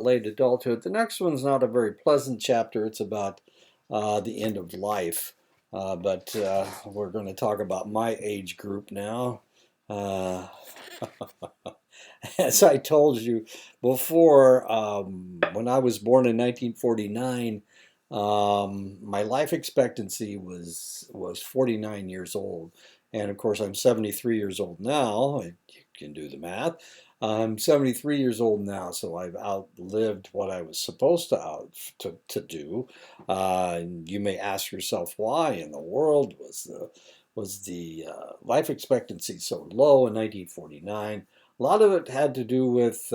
Late adulthood. The next one's not a very pleasant chapter. It's about the end of life. But we're going to talk about my age group now. Uh, as I told you before, when I was born in 1949, my life expectancy was 49 years old, and of course I'm 73 years old now. You can do the math. I'm 73 years old now, so I've outlived what I was supposed to do. And you may ask yourself, why in the world was the life expectancy so low in 1949? A lot of it had to do with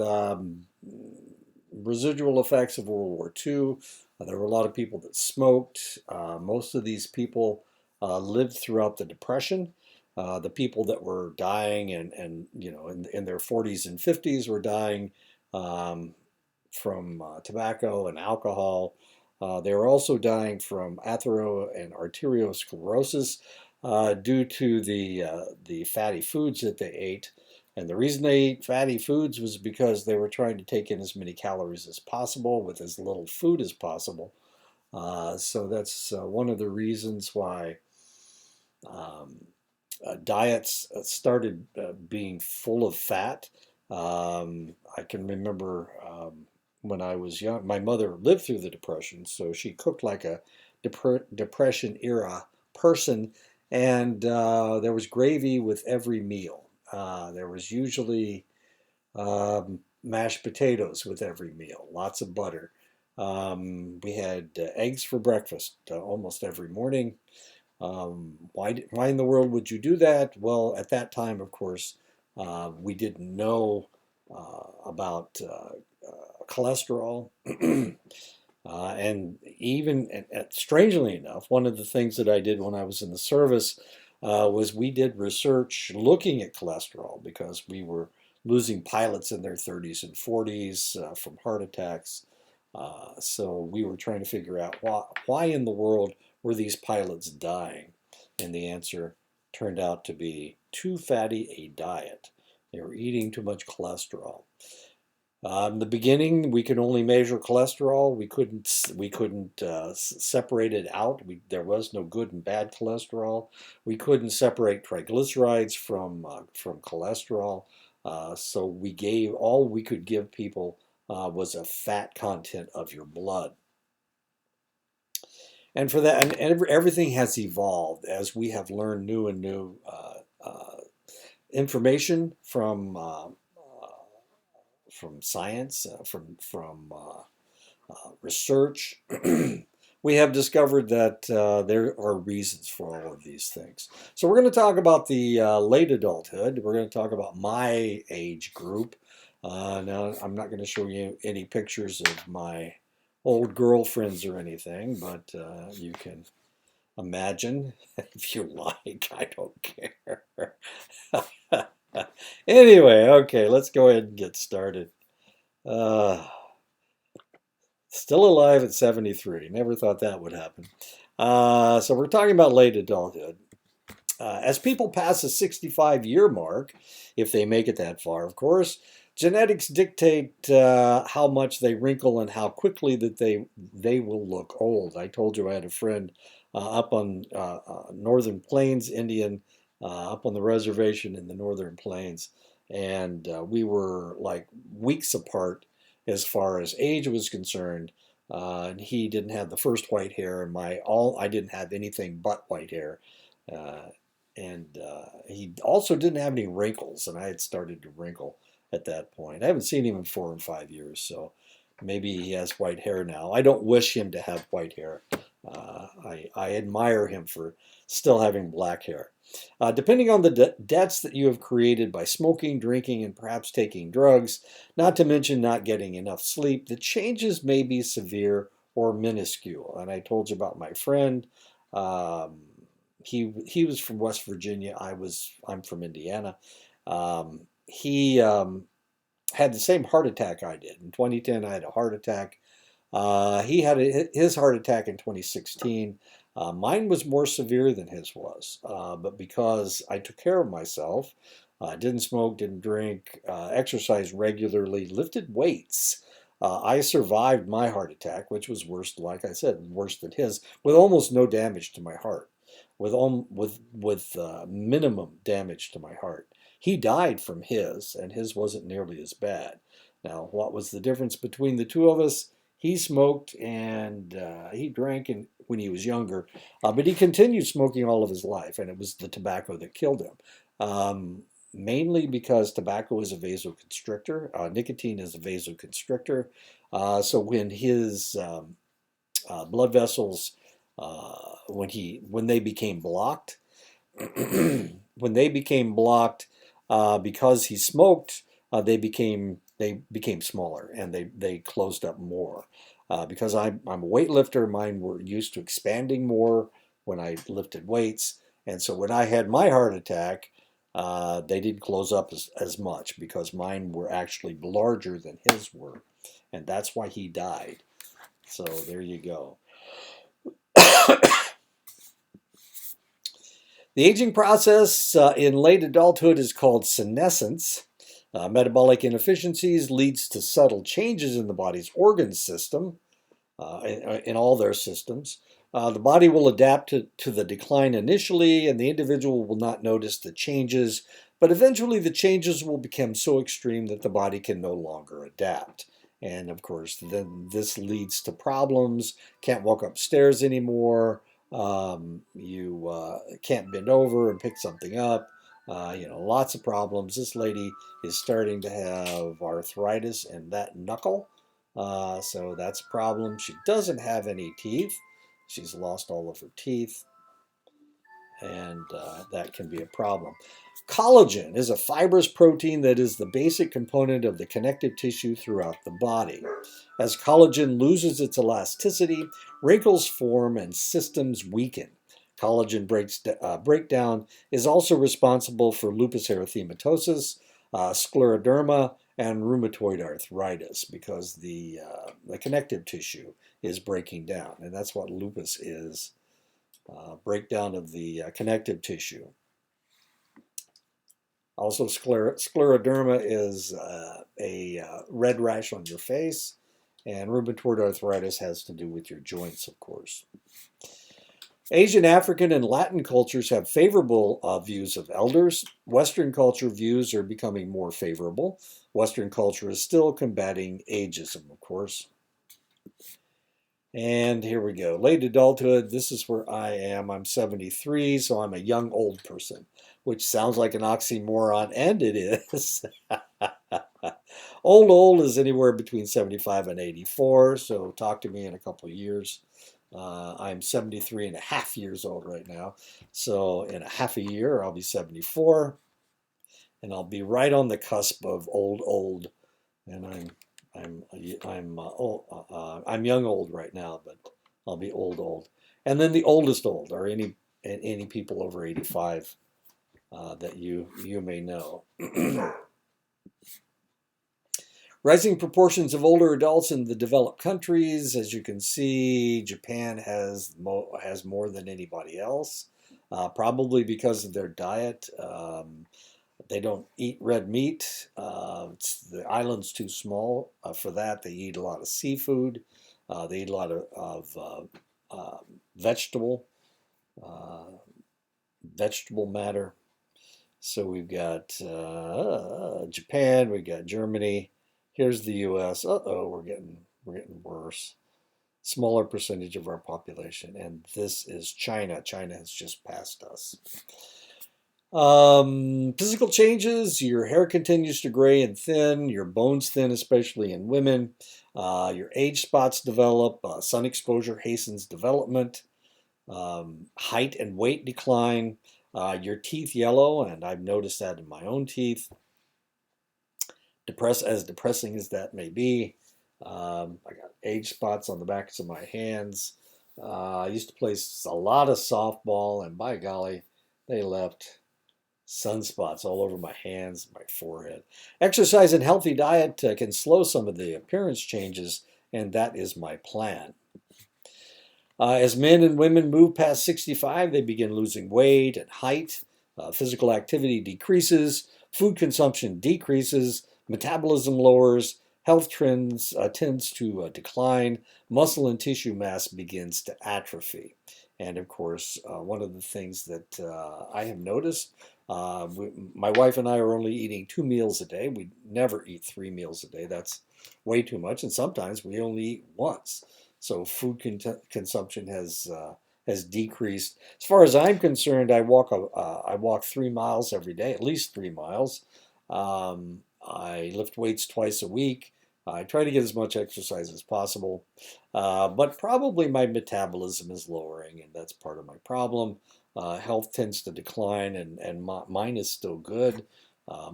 residual effects of World War II. There were a lot of people that smoked. Most of these people lived throughout the Depression. The people that were dying and in their 40s and 50s were dying um, from tobacco and alcohol. They were also dying from athero and arteriosclerosis due to the fatty foods that they ate. And the reason they ate fatty foods was because they were trying to take in as many calories as possible with as little food as possible. So that's one of the reasons why um, diets started being full of fat. I can remember when I was young, my mother lived through the Depression, so she cooked like a Depression era person, and there was gravy with every meal. There was usually mashed potatoes with every meal, lots of butter. We had eggs for breakfast almost every morning. Why in the world would you do that? Well, at that time, of course, we didn't know about cholesterol. And even, strangely enough, one of the things that I did when I was in the service was we did research looking at cholesterol because we were losing pilots in their 30s and 40s from heart attacks. So we were trying to figure out why in the world were these pilots dying? And the answer turned out to be too fatty a diet. They were eating too much cholesterol. In the beginning, we could only measure cholesterol. We couldn't separate it out. There was no good and bad cholesterol. We couldn't separate triglycerides from cholesterol. So all we could give people was a fat content of your blood. And for that, and everything has evolved as we have learned new and new information from science, from research. We have discovered that there are reasons for all of these things. So we're going to talk about the late adulthood. We're going to talk about my age group. Now, I'm not going to show you any pictures of my old girlfriends or anything, but you can imagine if you like. I don't care. Anyway, okay, let's go ahead and get started. Uh, Still alive at 73. Never thought that would happen. So we're talking about late adulthood. As people pass the 65-year mark, if they make it that far, of course, genetics dictate how much they wrinkle and how quickly that they will look old. I told you I had a friend up on Northern Plains Indian, up on the reservation in the Northern Plains, and we were like weeks apart as far as age was concerned. And he didn't have the first white hair, and I didn't have anything but white hair. Uh, and he also didn't have any wrinkles, and I had started to wrinkle at that point. I haven't seen him in 4 or 5 years, so maybe he has white hair now. I don't wish him to have white hair. I admire him for still having black hair. Depending on the debts that you have created by smoking, drinking, and perhaps taking drugs, not to mention not getting enough sleep, the changes may be severe or minuscule. And I told you about my friend. Um, he was from West Virginia. I'm from Indiana. He had the same heart attack I did. In 2010, I had a heart attack. He had his heart attack in 2016. Mine was more severe than his was, but because I took care of myself, didn't smoke, didn't drink, exercised regularly, lifted weights, I survived my heart attack, which was worse, like I said, worse than his, with almost no damage to my heart, with minimum damage to my heart. He died from his, and his wasn't nearly as bad. Now, what was the difference between the two of us? He smoked and he drank when he was younger, but he continued smoking all of his life, and it was the tobacco that killed him. Mainly because tobacco is a vasoconstrictor, nicotine is a vasoconstrictor. So when his blood vessels, when they became blocked, when they became blocked because he smoked, they became smaller and they closed up more. Because I'm a weightlifter, mine were used to expanding more when I lifted weights, and so when I had my heart attack, they didn't close up as much because mine were actually larger than his were, and that's why he died. So there you go. The aging process in late adulthood is called senescence. Metabolic inefficiencies leads to subtle changes in the body's organ system, in all their systems. The body will adapt to the decline initially, and the individual will not notice the changes, but eventually the changes will become so extreme that the body can no longer adapt. And of course, then this leads to problems. Can't walk upstairs anymore. You can't bend over and pick something up. Lots of problems. This lady is starting to have arthritis in that knuckle. So that's a problem. She doesn't have any teeth. She's lost all of her teeth, and that can be a problem. Collagen is a fibrous protein that is the basic component of the connective tissue throughout the body. As collagen loses its elasticity, wrinkles form and systems weaken. Collagen breakdown is also responsible for lupus erythematosus, scleroderma, and rheumatoid arthritis because the connective tissue is breaking down, and that's what lupus is, breakdown of the connective tissue. Also, scleroderma is a red rash on your face, and rheumatoid arthritis has to do with your joints, of course. Asian, African, and Latin cultures have favorable views of elders. Western culture views are becoming more favorable. Western culture is still combating ageism, of course. And here we go. Late adulthood, this is where I am. I'm 73, so I'm a young old person, which sounds like an oxymoron, and it is. Old is anywhere between 75 and 84, so talk to me in a couple of years. I'm 73 and a half years old right now. So in a half a year, I'll be 74, and I'll be right on the cusp of old. And I'm young old right now, but I'll be old. And then the oldest old are any people over 85 that you may know. Rising proportions of older adults in the developed countries. As you can see, Japan has more than anybody else, probably because of their diet. They don't eat red meat. The island's too small for that. They eat a lot of seafood. They eat a lot of vegetable matter. So we've got Japan. We've got Germany. Here's the U.S. We're getting worse. Smaller percentage of our population, and this is China. China has just passed us. Physical changes: your hair continues to gray and thin, your bones thin, especially in women. Your age spots develop. Sun exposure hastens development. Height and weight decline. Your teeth yellow, and I've noticed that in my own teeth. As depressing as that may be, I got age spots on the backs of my hands. I used to play a lot of softball, and by golly, they left sunspots all over my hands, my forehead. Exercise and healthy diet can slow some of the appearance changes, and that is my plan. As men and women move past 65, they begin losing weight and height. Physical activity decreases, food consumption decreases, metabolism lowers, Health trends tends to decline. Muscle and tissue mass begins to atrophy. And of course, one of the things that I have noticed, my wife and I are only eating 2 meals a day. We never eat 3 meals a day. That's way too much. And sometimes we only eat once. So food consumption has decreased. As far as I'm concerned, I walk 3 miles every day, at least 3 miles. I lift weights twice a week. I try to get as much exercise as possible, but probably my metabolism is lowering, and that's part of my problem. Health tends to decline, and mine is still good.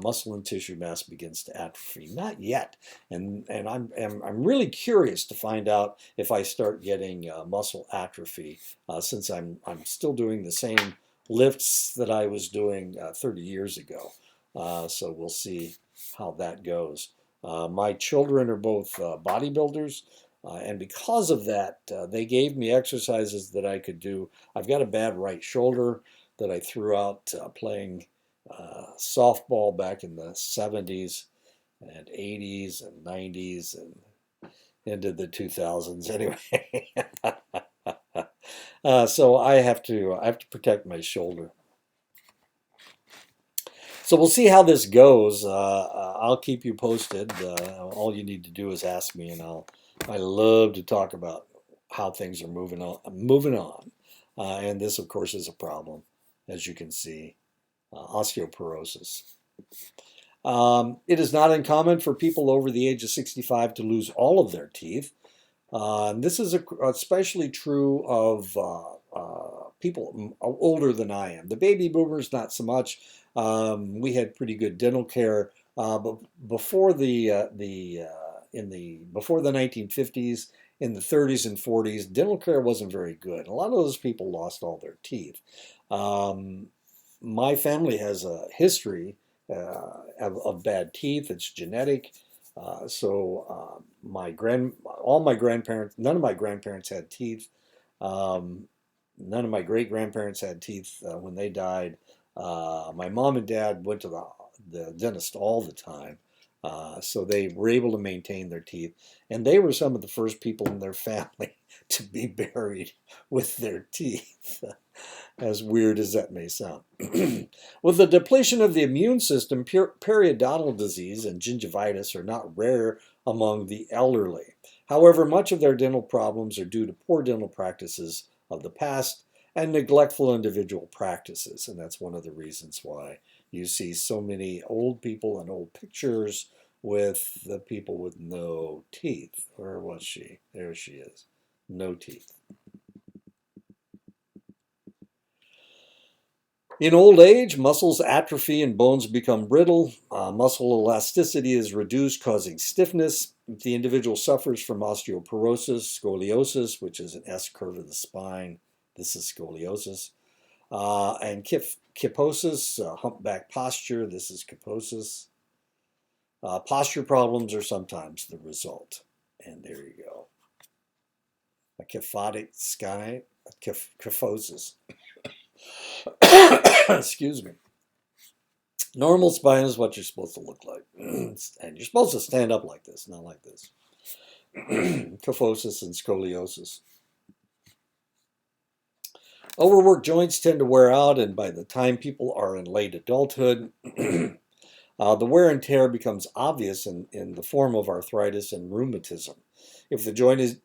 Muscle and tissue mass begins to atrophy. Not yet, and I'm really curious to find out if I start getting muscle atrophy, since I'm still doing the same lifts that I was doing 30 years ago. So we'll see how that goes. My children are both bodybuilders, and because of that, they gave me exercises that I could do. I've got a bad right shoulder that I threw out playing softball back in the 70s and 80s and 90s and into the 2000s anyway. So I have to protect my shoulder. So we'll see how this goes. I'll keep you posted. All you need to do is ask me, and I love to talk about how things are moving on. Moving on, and this, of course, is a problem, as you can see, osteoporosis. It is not uncommon for people over the age of 65 to lose all of their teeth. This is especially true of people older than I am. The baby boomers, not so much. We had pretty good dental care, but before before the 1950s, in the 30s and 40s, dental care wasn't very good. A lot of those people lost all their teeth. Um, my family has a history of bad teeth. It's genetic. All my grandparents, none of my grandparents had teeth. Um, None of my great grandparents had teeth when they died. My mom and dad went to the dentist all the time, so they were able to maintain their teeth. And they were some of the first people in their family to be buried with their teeth, as weird as that may sound. With the depletion of the immune system, periodontal disease and gingivitis are not rare among the elderly. However, much of their dental problems are due to poor dental practices of the past and neglectful individual practices. And that's one of the reasons why you see so many old people and old pictures with the people with no teeth. Where was she? There she is. No teeth. In old age, muscles atrophy and bones become brittle. Muscle elasticity is reduced, causing stiffness. If the individual suffers from osteoporosis, scoliosis, which is an S curve of the spine, this is scoliosis, and kyphosis, humpback posture, this is kyphosis. Posture problems are sometimes the result. And there you go. A kyphotic sky, kyphosis. Excuse me. Normal spine is what you're supposed to look like. And you're supposed to stand up like this, not like this. Kyphosis and scoliosis. Overworked joints tend to wear out, and by the time people are in late adulthood, the wear and tear becomes obvious in the form of arthritis and rheumatism. If the joint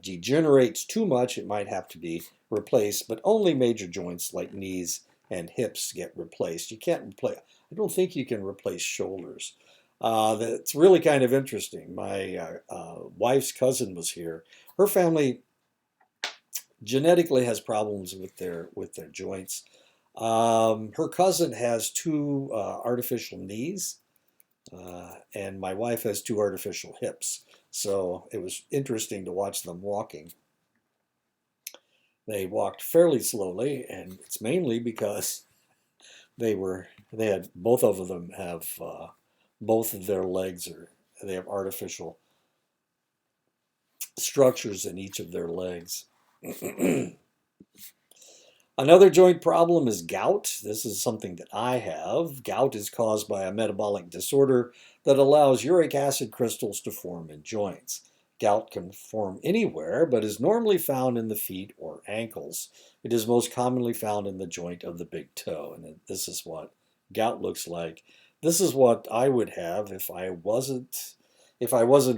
degenerates too much, it might have to be replaced, but only major joints like knees and hips get replaced. You can't replace, I don't think you can replace shoulders. That's really kind of interesting. My wife's cousin was here. Her family genetically has problems with their joints. Her cousin has two artificial knees, and my wife has two artificial hips. So it was interesting to watch them walking. They walked fairly slowly, and it's mainly because they had both of them have both of their legs are they have artificial structures in each of their legs. Another joint problem is gout. This is something that I have. Gout is caused by a metabolic disorder that allows uric acid crystals to form in joints. Gout can form anywhere, but is normally found in the feet or ankles. It is most commonly found in the joint of the big toe, and this is what gout looks like. This is what I would have if I wasn't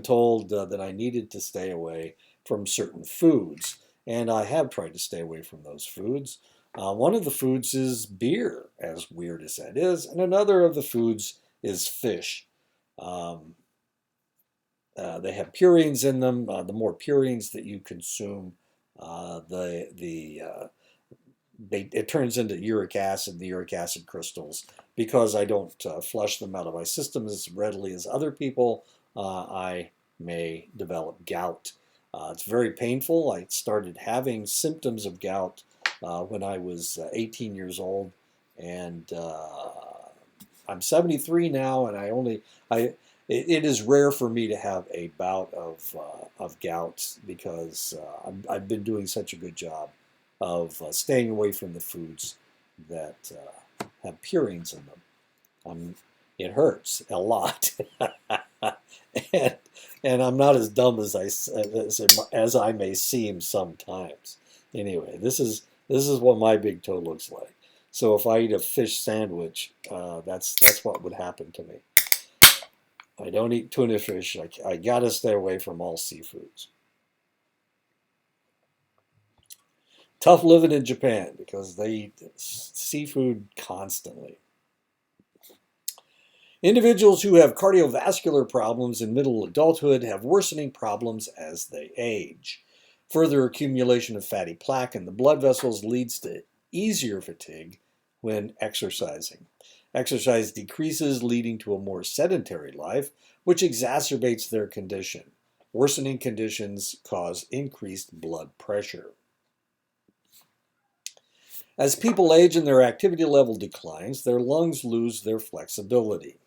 told that I needed to stay away from certain foods, and I have tried to stay away from those foods. One of the foods is beer, as weird as that is, and another of the foods is fish. Um, they have purines in them. The more purines that you consume, it turns into uric acid, the uric acid crystals. Because I don't flush them out of my system as readily as other people, I may develop gout. It's very painful. I started having symptoms of gout when I was 18 years old, and I'm 73 now, and it is rare for me to have a bout of gout because I've been doing such a good job of staying away from the foods that have purines in them. It hurts a lot, and, and I'm not as dumb as I may seem sometimes. Anyway, this is what my big toe looks like. So if I eat a fish sandwich, that's what would happen to me. I don't eat tuna fish. I gotta stay away from all seafoods. Tough living in Japan because they eat seafood constantly. Individuals who have cardiovascular problems in middle adulthood have worsening problems as they age. Further accumulation of fatty plaque in the blood vessels leads to easier fatigue when exercising. Exercise decreases, leading to a more sedentary life, which exacerbates their condition. Worsening conditions cause increased blood pressure. As people age and their activity level declines, their lungs lose their flexibility.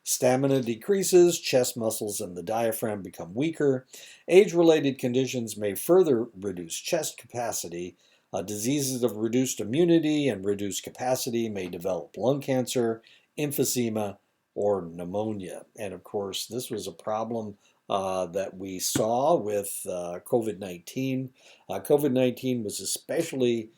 Stamina decreases, chest muscles and the diaphragm become weaker. Age-related conditions may further reduce chest capacity. Diseases of reduced immunity and reduced capacity may develop lung cancer, emphysema, or pneumonia. And of course, this was a problem that we saw with COVID-19. COVID-19 was especially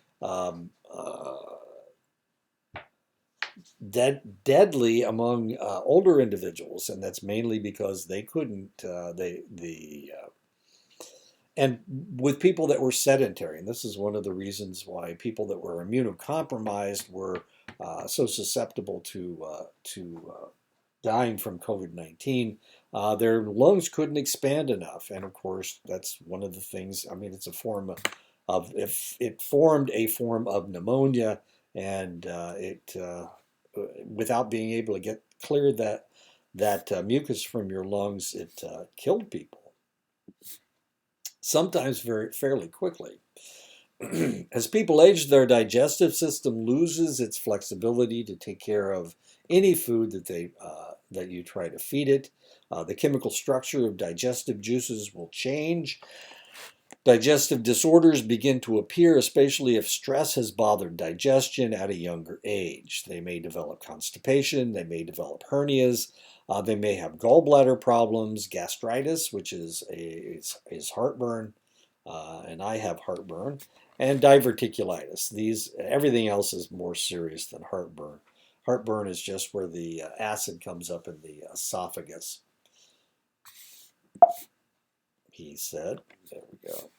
deadly among older individuals, and that's mainly because they couldn't and with people that were sedentary. And this is one of the reasons why people that were immunocompromised were so susceptible to dying from COVID-19. Their lungs couldn't expand enough, and of course, that's one of the things. I mean, it's a form of if it formed a form of pneumonia, and it without being able to get clear that mucus from your lungs, it killed people. Sometimes fairly quickly. As people age, their digestive system loses its flexibility to take care of any food that you try to feed it. The chemical structure of digestive juices will change. Digestive disorders begin to appear, especially if stress has bothered digestion at a younger age. They may develop constipation, they may develop hernias, they may have gallbladder problems, gastritis, which is heartburn, and I have heartburn, and diverticulitis. Everything else is more serious than heartburn. Heartburn is just where the acid comes up in the esophagus. He said. There we go.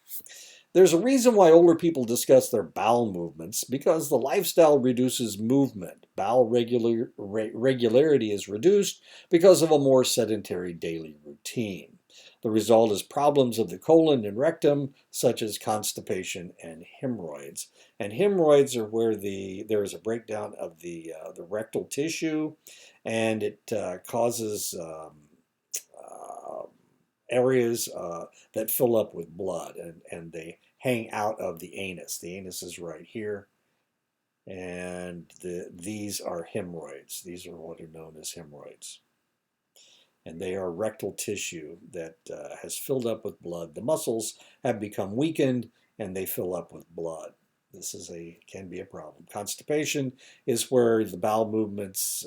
There's a reason why older people discuss their bowel movements, because the lifestyle reduces movement. Bowel regularity is reduced because of a more sedentary daily routine. The result is problems of the colon and rectum, such as constipation and hemorrhoids. And hemorrhoids are where there is a breakdown of the rectal tissue, and it causes areas that fill up with blood, and they hang out of the anus. The anus is right here, and these are hemorrhoids. These are what are known as hemorrhoids. And they are rectal tissue that has filled up with blood. The muscles have become weakened, and they fill up with blood. This can be a problem. Constipation is where the bowel movements,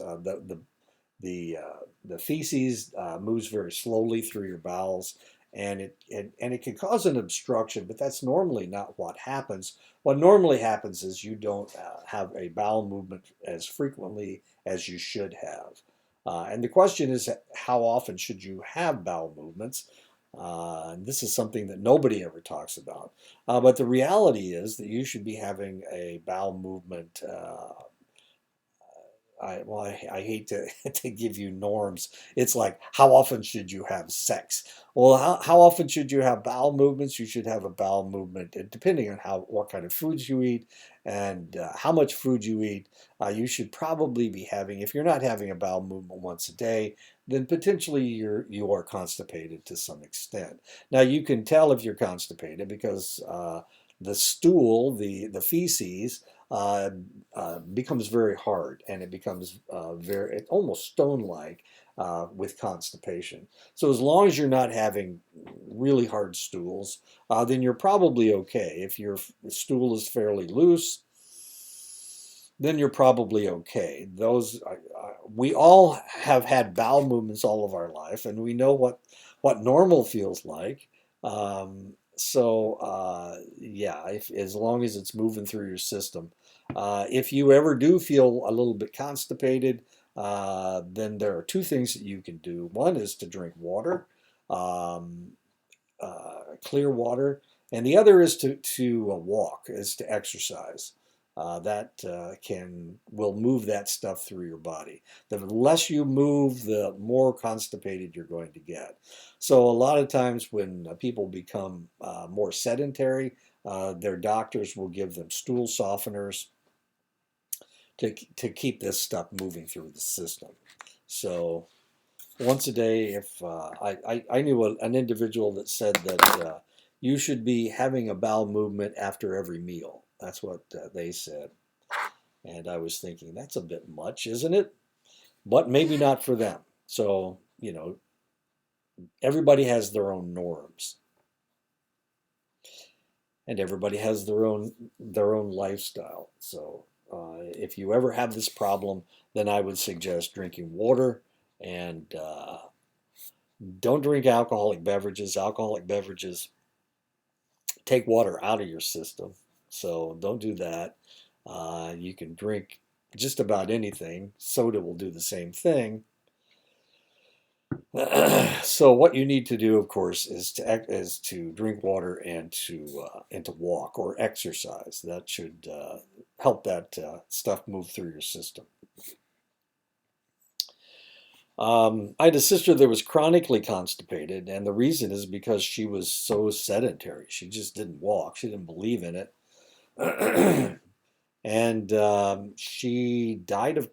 the feces moves very slowly through your bowels, and it can cause an obstruction, but that's normally not what happens. What normally happens is you don't have a bowel movement as frequently as you should have. And the question is, how often should you have bowel movements? And this is something that nobody ever talks about. But the reality is that you should be having a bowel movement. I hate to, to give you norms. It's like, how often should you have sex? Well, how often should you have bowel movements? You should have a bowel movement, depending on what kind of foods you eat and how much food you eat. You should probably be having, if you're not having a bowel movement once a day, then potentially you are constipated to some extent. Now you can tell if you're constipated because the stool, the feces, uh, becomes very hard, and it becomes almost stone-like with constipation. So as long as you're not having really hard stools, then you're probably okay. If your stool is fairly loose, then you're probably okay. We all have had bowel movements all of our life, and we know what normal feels like. Yeah, as long as it's moving through your system. If you ever do feel a little bit constipated, then there are two things that you can do. One is to drink water, um, clear water, and the other is to walk, is to exercise. That will move that stuff through your body. The less you move, the more constipated you're going to get. So a lot of times when people become more sedentary, their doctors will give them stool softeners to keep this stuff moving through the system. So once a day, if I knew an individual that said that you should be having a bowel movement after every meal. That's what they said. And I was thinking, that's a bit much, isn't it? But maybe not for them. So, everybody has their own norms, and everybody has their own lifestyle. So, if you ever have this problem, then I would suggest drinking water and don't drink alcoholic beverages. Alcoholic beverages take water out of your system, so don't do that. You can drink just about anything. Soda will do the same thing. So what you need to do, of course, is to drink water and to walk or exercise. That should help that stuff move through your system. I had a sister that was chronically constipated, and the reason is because she was so sedentary. She just didn't walk. She didn't believe in it. And she died of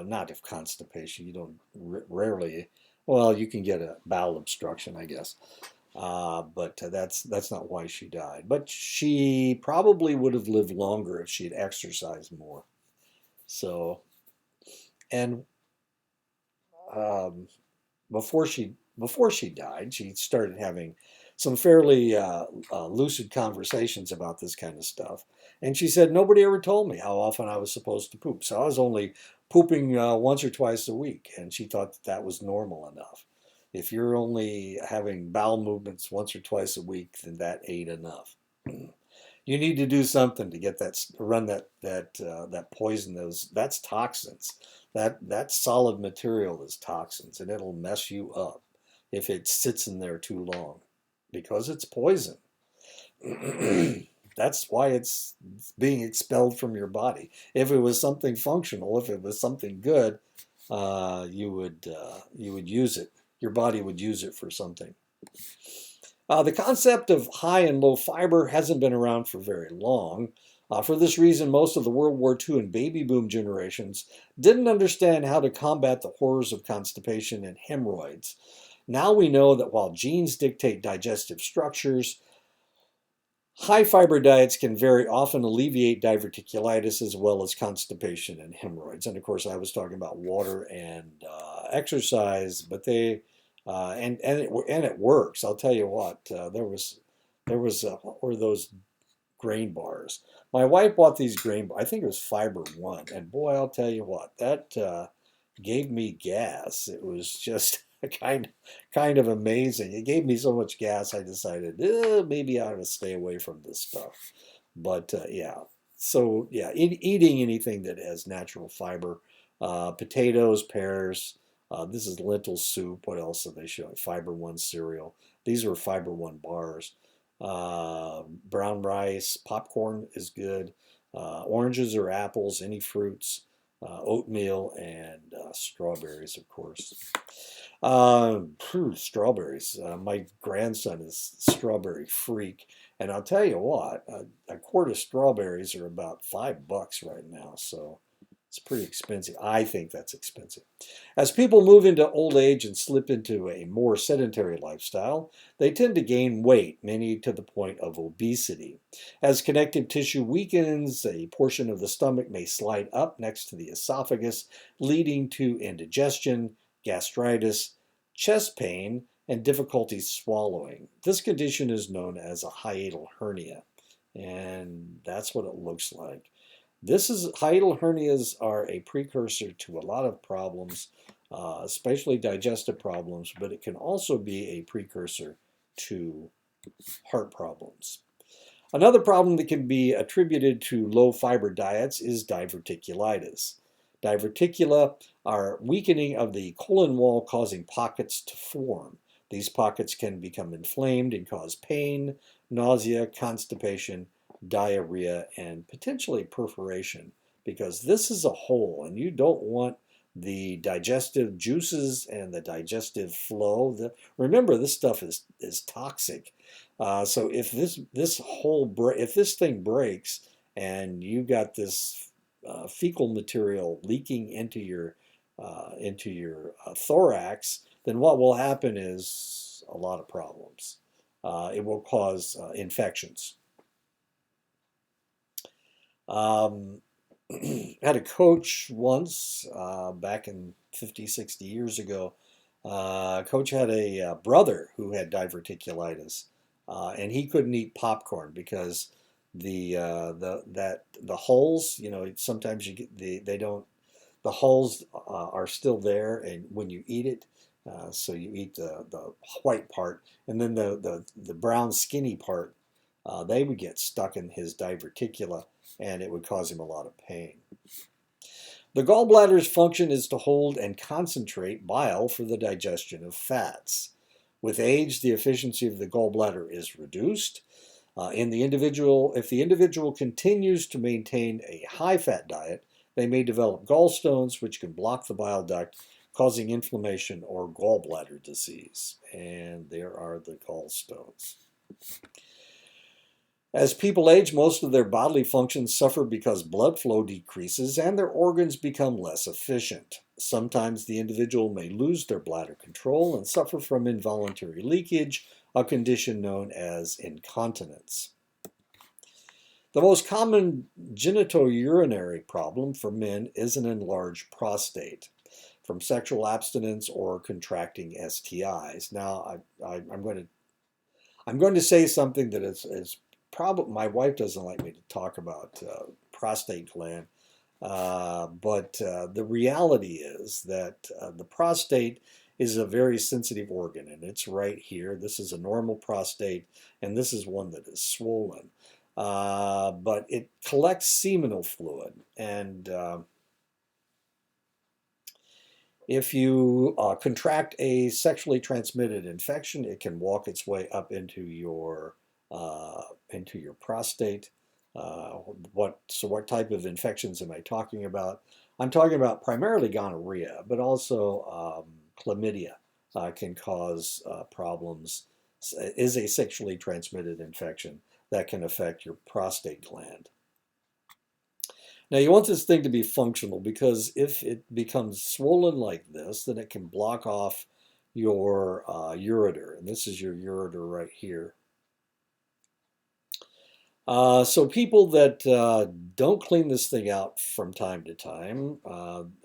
not of constipation. You don't rarely, well, you can get a bowel obstruction, I guess, but that's not why she died. But she probably would have lived longer if she had exercised more. So, and um, before she died, she started having some fairly lucid conversations about this kind of stuff. And she said nobody ever told me how often I was supposed to poop, so I was only pooping once or twice a week, and she thought that was normal enough. If you're only having bowel movements once or twice a week, then that ain't enough. You need to do something to get that run that poison. That's toxins. That solid material is toxins, and it'll mess you up if it sits in there too long because it's poison. That's why it's being expelled from your body. If it was something functional, if it was something good, you would use it. Your body would use it for something. The concept of high and low fiber hasn't been around for very long. For this reason, most of the World War II and baby boom generations didn't understand how to combat the horrors of constipation and hemorrhoids. Now we know that while genes dictate digestive structures, high fiber diets can very often alleviate diverticulitis as well as constipation and hemorrhoids. And of course, I was talking about water and exercise, but and it works. I'll tell you what. There was what were those grain bars. My wife bought these grain, I think it was Fiber One, and boy, I'll tell you what, that gave me gas. It was just kind of amazing. It gave me so much gas, I decided maybe I ought to stay away from this stuff. But yeah, so yeah, eating anything that has natural fiber, potatoes, pears. This is lentil soup. What else are they showing? Fiber One cereal. These are Fiber One bars. Brown rice, popcorn is good. Oranges or apples, any fruits, oatmeal, and strawberries, of course. Strawberries. My grandson is a strawberry freak, and I'll tell you what, a quart of strawberries are about $5 right now, so it's pretty expensive. I think that's expensive. As people move into old age and slip into a more sedentary lifestyle, they tend to gain weight, many to the point of obesity. As connective tissue weakens, a portion of the stomach may slide up next to the esophagus, leading to indigestion, gastritis, chest pain, and difficulty swallowing. This condition is known as a hiatal hernia, and that's what it looks like. Hiatal hernias are a precursor to a lot of problems, especially digestive problems, but it can also be a precursor to heart problems. Another problem that can be attributed to low fiber diets is diverticulitis. Diverticula are weakening of the colon wall, causing pockets to form. These pockets can become inflamed and cause pain, nausea, constipation, diarrhea, and potentially perforation, because this is a hole and you don't want the digestive juices and the digestive flow. Remember, this stuff is toxic. So if if this thing breaks and you got this fecal material leaking into your thorax, then what will happen is a lot of problems. It will cause infections. Had a coach once back in 50, 60 years ago. Coach had a brother who had diverticulitis, and he couldn't eat popcorn because the holes, sometimes you get they don't the holes are still there, and when you eat it, so you eat the white part, and then the brown skinny part, they would get stuck in his diverticula, and it would cause him a lot of pain. The gallbladder's function is to hold and concentrate bile for the digestion of fats. With age, the efficiency of the gallbladder is reduced. If the individual continues to maintain a high-fat diet, they may develop gallstones, which can block the bile duct, causing inflammation or gallbladder disease. And there are the gallstones. As people age, most of their bodily functions suffer because blood flow decreases and their organs become less efficient. Sometimes the individual may lose their bladder control and suffer from involuntary leakage, a condition known as incontinence. The most common genitourinary problem for men is an enlarged prostate from sexual abstinence or contracting STIs. Now, I'm going to say something that is probably, my wife doesn't like me to talk about prostate gland, but the reality is that the prostate is a very sensitive organ, and it's right here. This is a normal prostate, and this is one that is swollen. But it collects seminal fluid, and if you contract a sexually transmitted infection, it can walk its way up into your prostate. What type of infections am I talking about? I'm talking about primarily gonorrhea, but also chlamydia can cause problems. Is a sexually transmitted infection that can affect your prostate gland. Now you want this thing to be functional, because if it becomes swollen like this, then it can block off your ureter, and this is your ureter right here. So people that don't clean this thing out from time to time,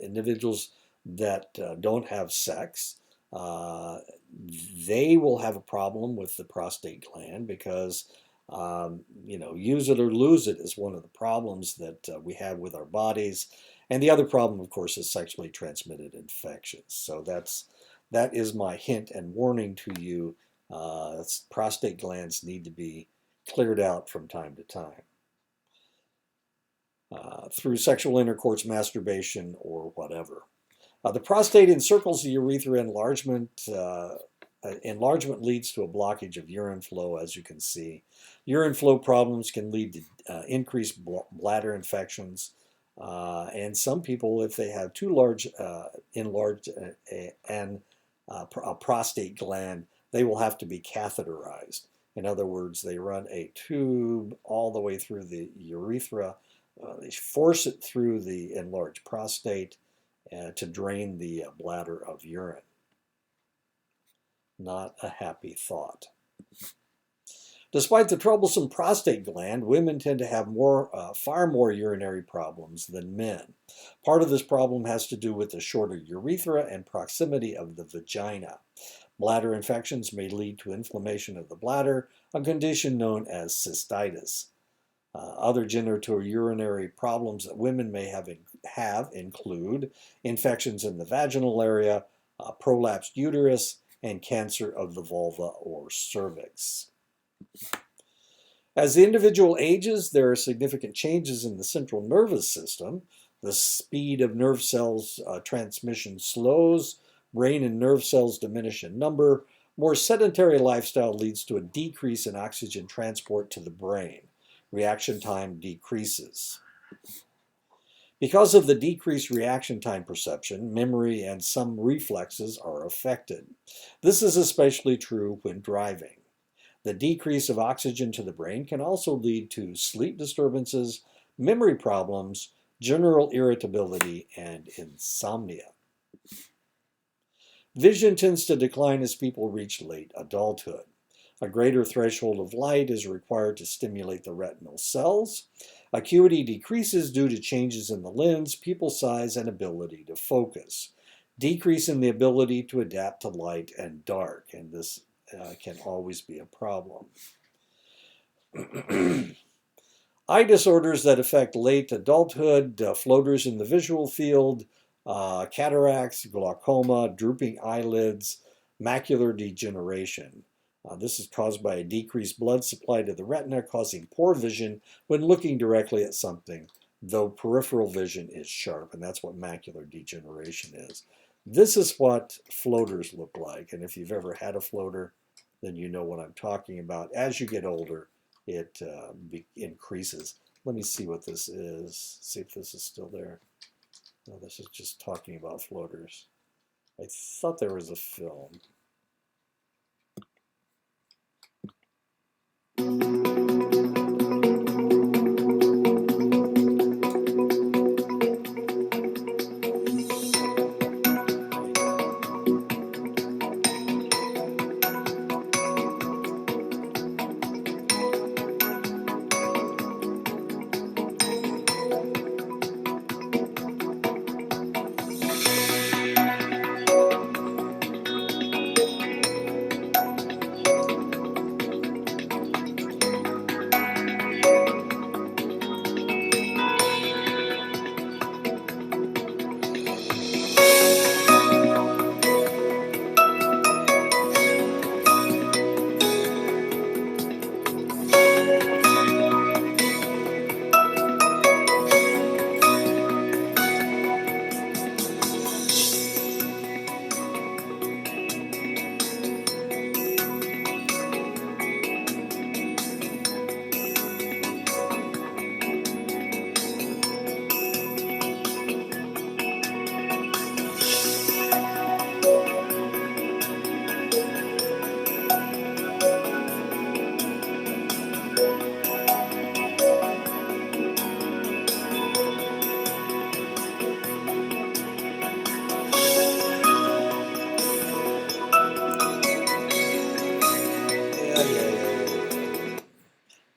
individuals that don't have sex, they will have a problem with the prostate gland, because Use it or lose it is one of the problems that we have with our bodies. And the other problem, of course, is sexually transmitted infections. So that is my hint and warning to you. Prostate glands need to be cleared out from time to time through sexual intercourse, masturbation, or whatever. The prostate encircles the urethra enlargement. Enlargement leads to a blockage of urine flow, as you can see. Urine flow problems can lead to increased bladder infections. And some people, if they have too large, enlarged a prostate gland, they will have to be catheterized. In other words, they run a tube all the way through the urethra. They force it through the enlarged prostate to drain the bladder of urine. Not a happy thought. Despite the troublesome prostate gland, women tend to have far more urinary problems than men. Part of this problem has to do with the shorter urethra and proximity of the vagina. Bladder infections may lead to inflammation of the bladder, a condition known as cystitis. Other genitourinary problems that women may have include infections in the vaginal area, prolapsed uterus, and cancer of the vulva or cervix. As the individual ages, there are significant changes in the central nervous system. The speed of nerve cells transmission slows, brain and nerve cells diminish in number. More sedentary lifestyle leads to a decrease in oxygen transport to the brain. Reaction time decreases. Because of the decreased reaction time perception, memory and some reflexes are affected. This is especially true when driving. The decrease of oxygen to the brain can also lead to sleep disturbances, memory problems, general irritability, and insomnia. Vision tends to decline as people reach late adulthood. A greater threshold of light is required to stimulate the retinal cells. Acuity decreases due to changes in the lens, pupil size, and ability to focus. Decrease in the ability to adapt to light and dark, and this can always be a problem. Eye disorders that affect late adulthood, floaters in the visual field, cataracts, glaucoma, drooping eyelids, macular degeneration. This is caused by a decreased blood supply to the retina, causing poor vision when looking directly at something, though peripheral vision is sharp, and that's what macular degeneration is. This is what floaters look like, and if you've ever had a floater, then you know what I'm talking about. As you get older, it increases. Let me see what this is, see if this is still there. No, this is just talking about floaters. I thought there was a film.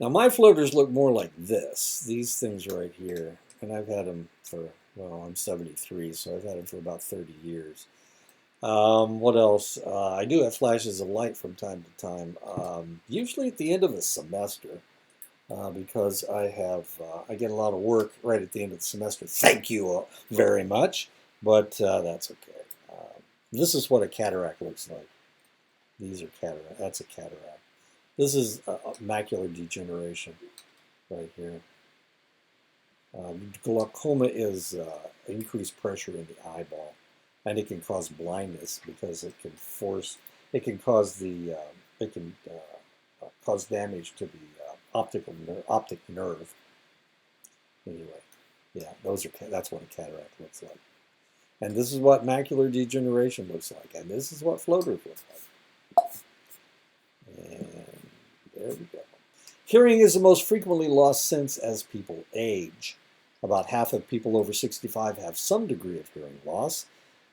Now my floaters look more like this, these things right here, and I've had them for, well, I'm 73, so I've had them for about 30 years. What else? I do have flashes of light from time to time, usually at the end of the semester, because I get a lot of work right at the end of the semester. Thank you very much, but that's okay. This is what a cataract looks like. These are cataract. That's a cataract. This is macular degeneration right here. Glaucoma is increased pressure in the eyeball, and it can cause blindness because it can cause it can cause damage to the optic nerve. Anyway, yeah, that's what a cataract looks like, and this is what macular degeneration looks like, and this is what floaters look like. And there we go. Hearing is the most frequently lost sense as people age. About half of people over 65 have some degree of hearing loss.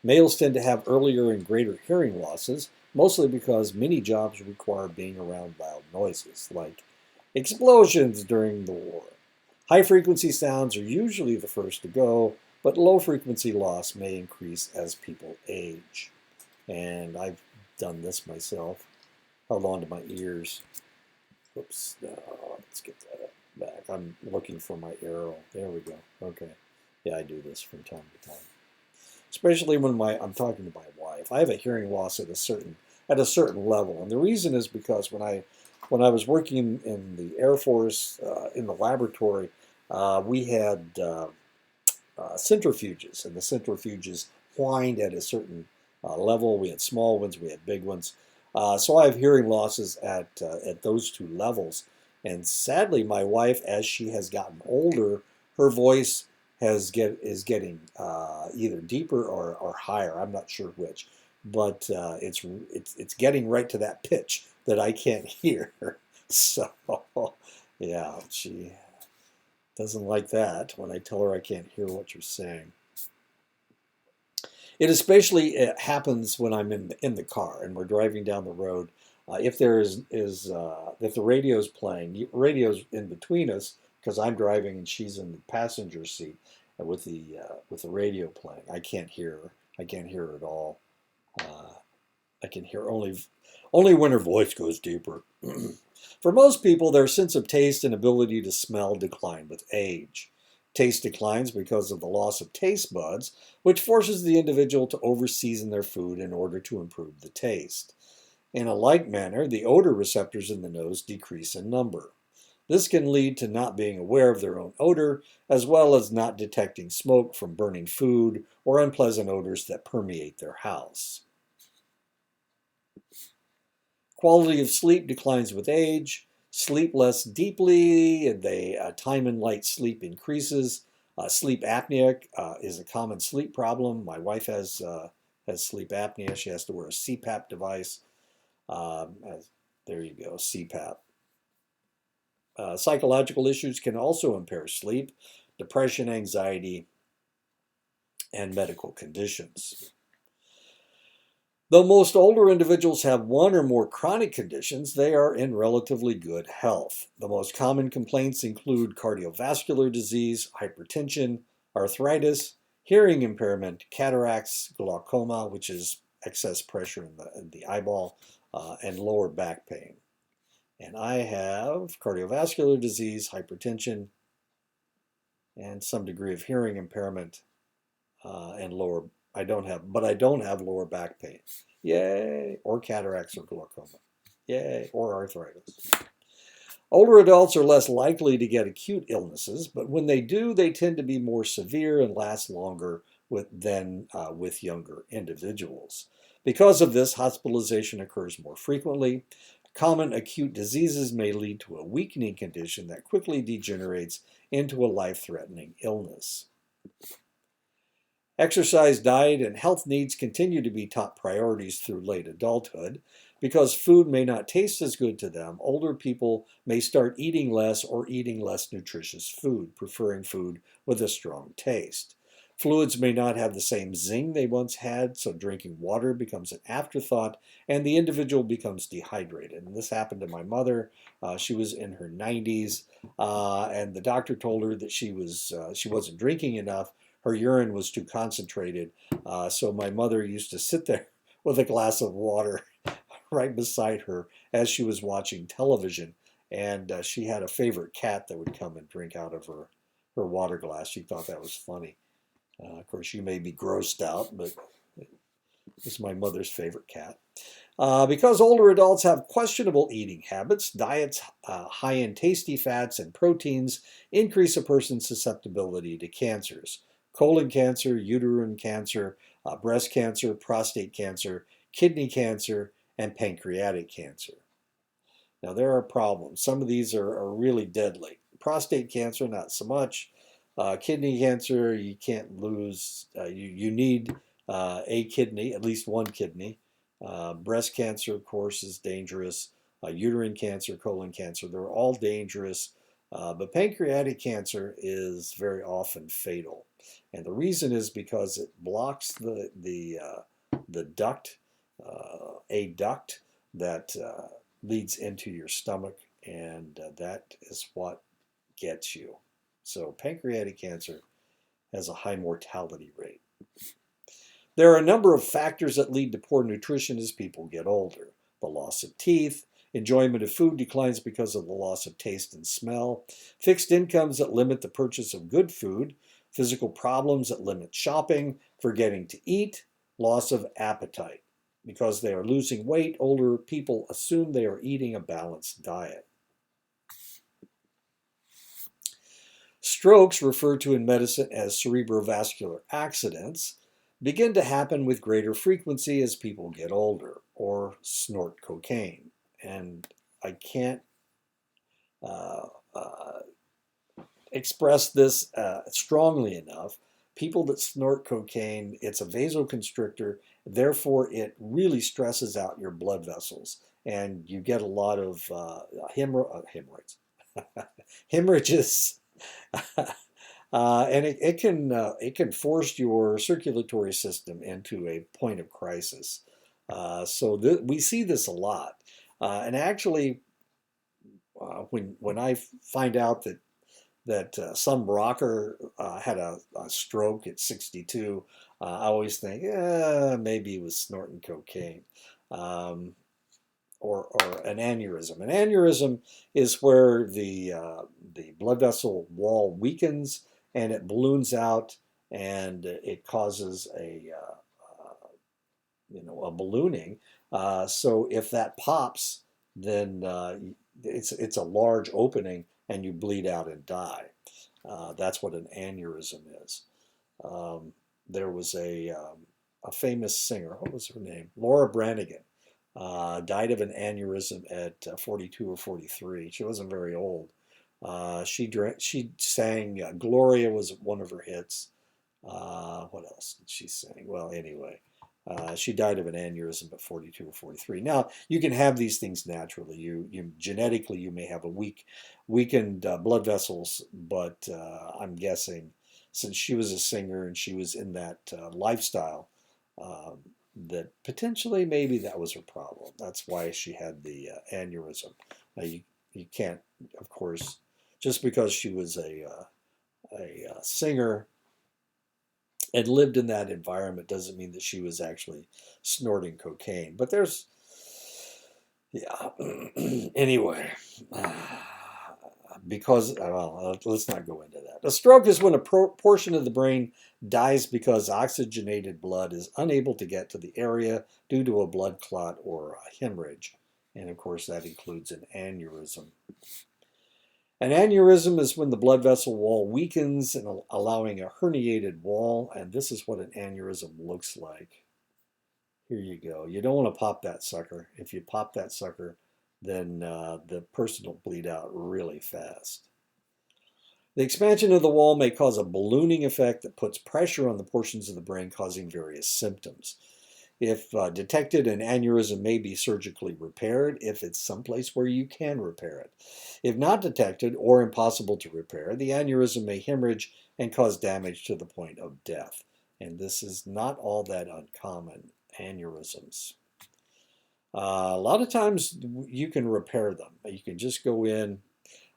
Males tend to have earlier and greater hearing losses, mostly because many jobs require being around loud noises, like explosions during the war. High frequency sounds are usually the first to go, but low frequency loss may increase as people age. And I've done this myself, held on to my ears. Oops, no, let's get that back. I'm looking for my arrow. There we go. Okay. Yeah, I do this from time to time. Especially when I'm talking to my wife. I have a hearing loss at a certain level. And the reason is because when I was working in the Air Force in the laboratory, we had centrifuges, and the centrifuges whined at a certain level. We had small ones, we had big ones. So I have hearing losses at those two levels. And sadly, my wife, as she has gotten older, her voice is getting either deeper or higher. I'm not sure which, but it's getting right to that pitch that I can't hear. So yeah, she doesn't like that when I tell her I can't hear what you're saying. It especially happens when I'm in the car and we're driving down the road. If there is if the radio's playing, radio's in between us because I'm driving and she's in the passenger seat with the radio playing. I can't hear her. I can't hear her at all. Uh, I can hear only when her voice goes deeper. For most people, their sense of taste and ability to smell decline with age. Taste declines because of the loss of taste buds, which forces the individual to over-season their food in order to improve the taste. In a like manner, the odor receptors in the nose decrease in number. This can lead to not being aware of their own odor, as well as not detecting smoke from burning food or unpleasant odors that permeate their house. Quality of sleep declines with age. Sleep less deeply, and time in light sleep increases. Sleep apnea is a common sleep problem. My wife has sleep apnea. She has to wear a CPAP device. There you go, CPAP. Psychological issues can also impair sleep, depression, anxiety, and medical conditions. Though most older individuals have one or more chronic conditions, they are in relatively good health. The most common complaints include cardiovascular disease, hypertension, arthritis, hearing impairment, cataracts, glaucoma, which is excess pressure in the eyeball, and lower back pain. And I have cardiovascular disease, hypertension, and some degree of hearing impairment, and I don't have lower back pain. Yay! Or cataracts or glaucoma. Yay! Or arthritis. Older adults are less likely to get acute illnesses, but when they do, they tend to be more severe and last longer than with younger individuals. Because of this, hospitalization occurs more frequently. Common acute diseases may lead to a weakening condition that quickly degenerates into a life-threatening illness. Exercise, diet, and health needs continue to be top priorities through late adulthood. Because food may not taste as good to them, older people may start eating less or eating less nutritious food, preferring food with a strong taste. Fluids may not have the same zing they once had, so drinking water becomes an afterthought and the individual becomes dehydrated. And this happened to my mother. She was in her 90s, and the doctor told her that she wasn't drinking enough. Her urine was too concentrated. So my mother used to sit there with a glass of water right beside her as she was watching television. And she had a favorite cat that would come and drink out of her water glass. She thought that was funny. Of course, you may be grossed out, but it's my mother's favorite cat. Because older adults have questionable eating habits, diets high in tasty fats and proteins increase a person's susceptibility to cancers. Colon cancer, uterine cancer, breast cancer, prostate cancer, kidney cancer, and pancreatic cancer. Now, there are problems. Some of these are really deadly. Prostate cancer, not so much. Kidney cancer, you can't lose, you need a kidney, at least one kidney. Breast cancer, of course, is dangerous. Uterine cancer, colon cancer, they're all dangerous. But pancreatic cancer is very often fatal. And the reason is because it blocks the duct, a duct that leads into your stomach, and that is what gets you. So pancreatic cancer has a high mortality rate. There are a number of factors that lead to poor nutrition as people get older. The loss of teeth, enjoyment of food declines because of the loss of taste and smell, fixed incomes that limit the purchase of good food, physical problems that limit shopping, forgetting to eat, loss of appetite. Because they are losing weight, older people assume they are eating a balanced diet. Strokes, referred to in medicine as cerebrovascular accidents, begin to happen with greater frequency as people get older or snort cocaine. And I can't uh, uh, express this strongly enough. People that snort cocaine, it's a vasoconstrictor, therefore it really stresses out your blood vessels, and you get a lot of hemorrhoids, hemorrhages, and it can force your circulatory system into a point of crisis. We see this a lot, and actually, when I find out that some rocker had a stroke at 62, I always think, maybe he was snorting cocaine. Um, or an aneurysm. An aneurysm is where the blood vessel wall weakens and it balloons out, and it causes a ballooning. So if that pops, then it's a large opening and you bleed out and die. That's what an aneurysm is. Um, there was a famous singer. What was her name? Laura Branigan. Died of an aneurysm at 42 or 43. She wasn't very old. She sang Gloria was one of her hits. What else did she sing? Well, anyway, she died of an aneurysm at 42 or 43. Now, you can have these things naturally. You genetically, you may have weakened blood vessels, but I'm guessing since she was a singer and she was in that lifestyle, um, that potentially maybe that was her problem. That's why she had the aneurysm. Now, you can't, of course, just because she was a singer and lived in that environment doesn't mean that she was actually snorting cocaine. But there's, yeah. Anyway, because, well, let's not go into that. A stroke is when a portion of the brain dies because oxygenated blood is unable to get to the area due to a blood clot or a hemorrhage. And of course, that includes an aneurysm. An aneurysm is when the blood vessel wall weakens and allowing a herniated wall, and this is what an aneurysm looks like. Here you go. You don't want to pop that sucker. If you pop that sucker, then the person will bleed out really fast. The expansion of the wall may cause a ballooning effect that puts pressure on the portions of the brain, causing various symptoms. If detected, an aneurysm may be surgically repaired if it's someplace where you can repair it. If not detected or impossible to repair, the aneurysm may hemorrhage and cause damage to the point of death. And this is not all that uncommon, aneurysms. A lot of times you can repair them. You can just go in,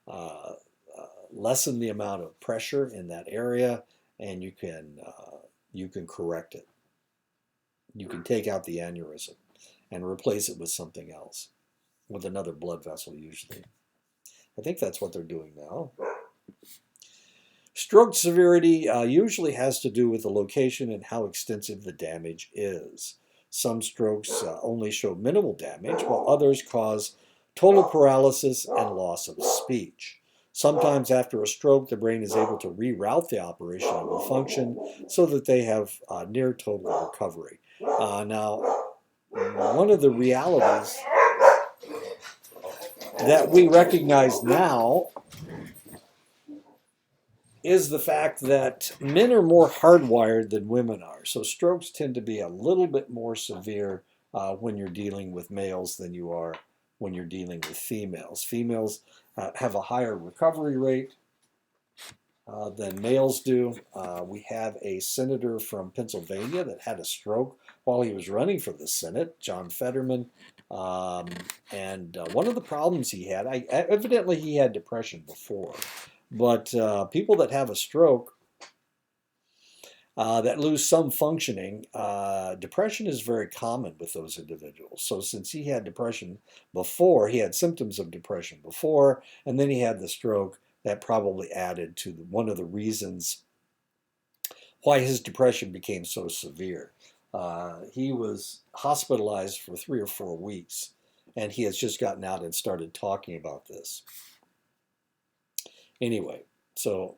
uh, lessen the amount of pressure in that area, and you can correct it. You can take out the aneurysm and replace it with something else, with another blood vessel usually. I think that's what they're doing now. Stroke severity usually has to do with the location and how extensive the damage is. Some strokes only show minimal damage, while others cause total paralysis and loss of speech. Sometimes after a stroke, the brain is able to reroute the operation of a function so that they have near total recovery. Now, one of the realities that we recognize now is the fact that men are more hardwired than women are. So strokes tend to be a little bit more severe when you're dealing with males than you are when you're dealing with females. Females have a higher recovery rate than males do. We have a senator from Pennsylvania that had a stroke while he was running for the Senate, John Fetterman. And one of the problems he had, evidently he had depression before, but people that have a stroke that lose some functioning, depression is very common with those individuals. So since he had depression before, he had symptoms of depression before, and then he had the stroke, that probably added to one of the reasons why his depression became so severe. He was hospitalized for 3 or 4 weeks, and he has just gotten out and started talking about this. Anyway, so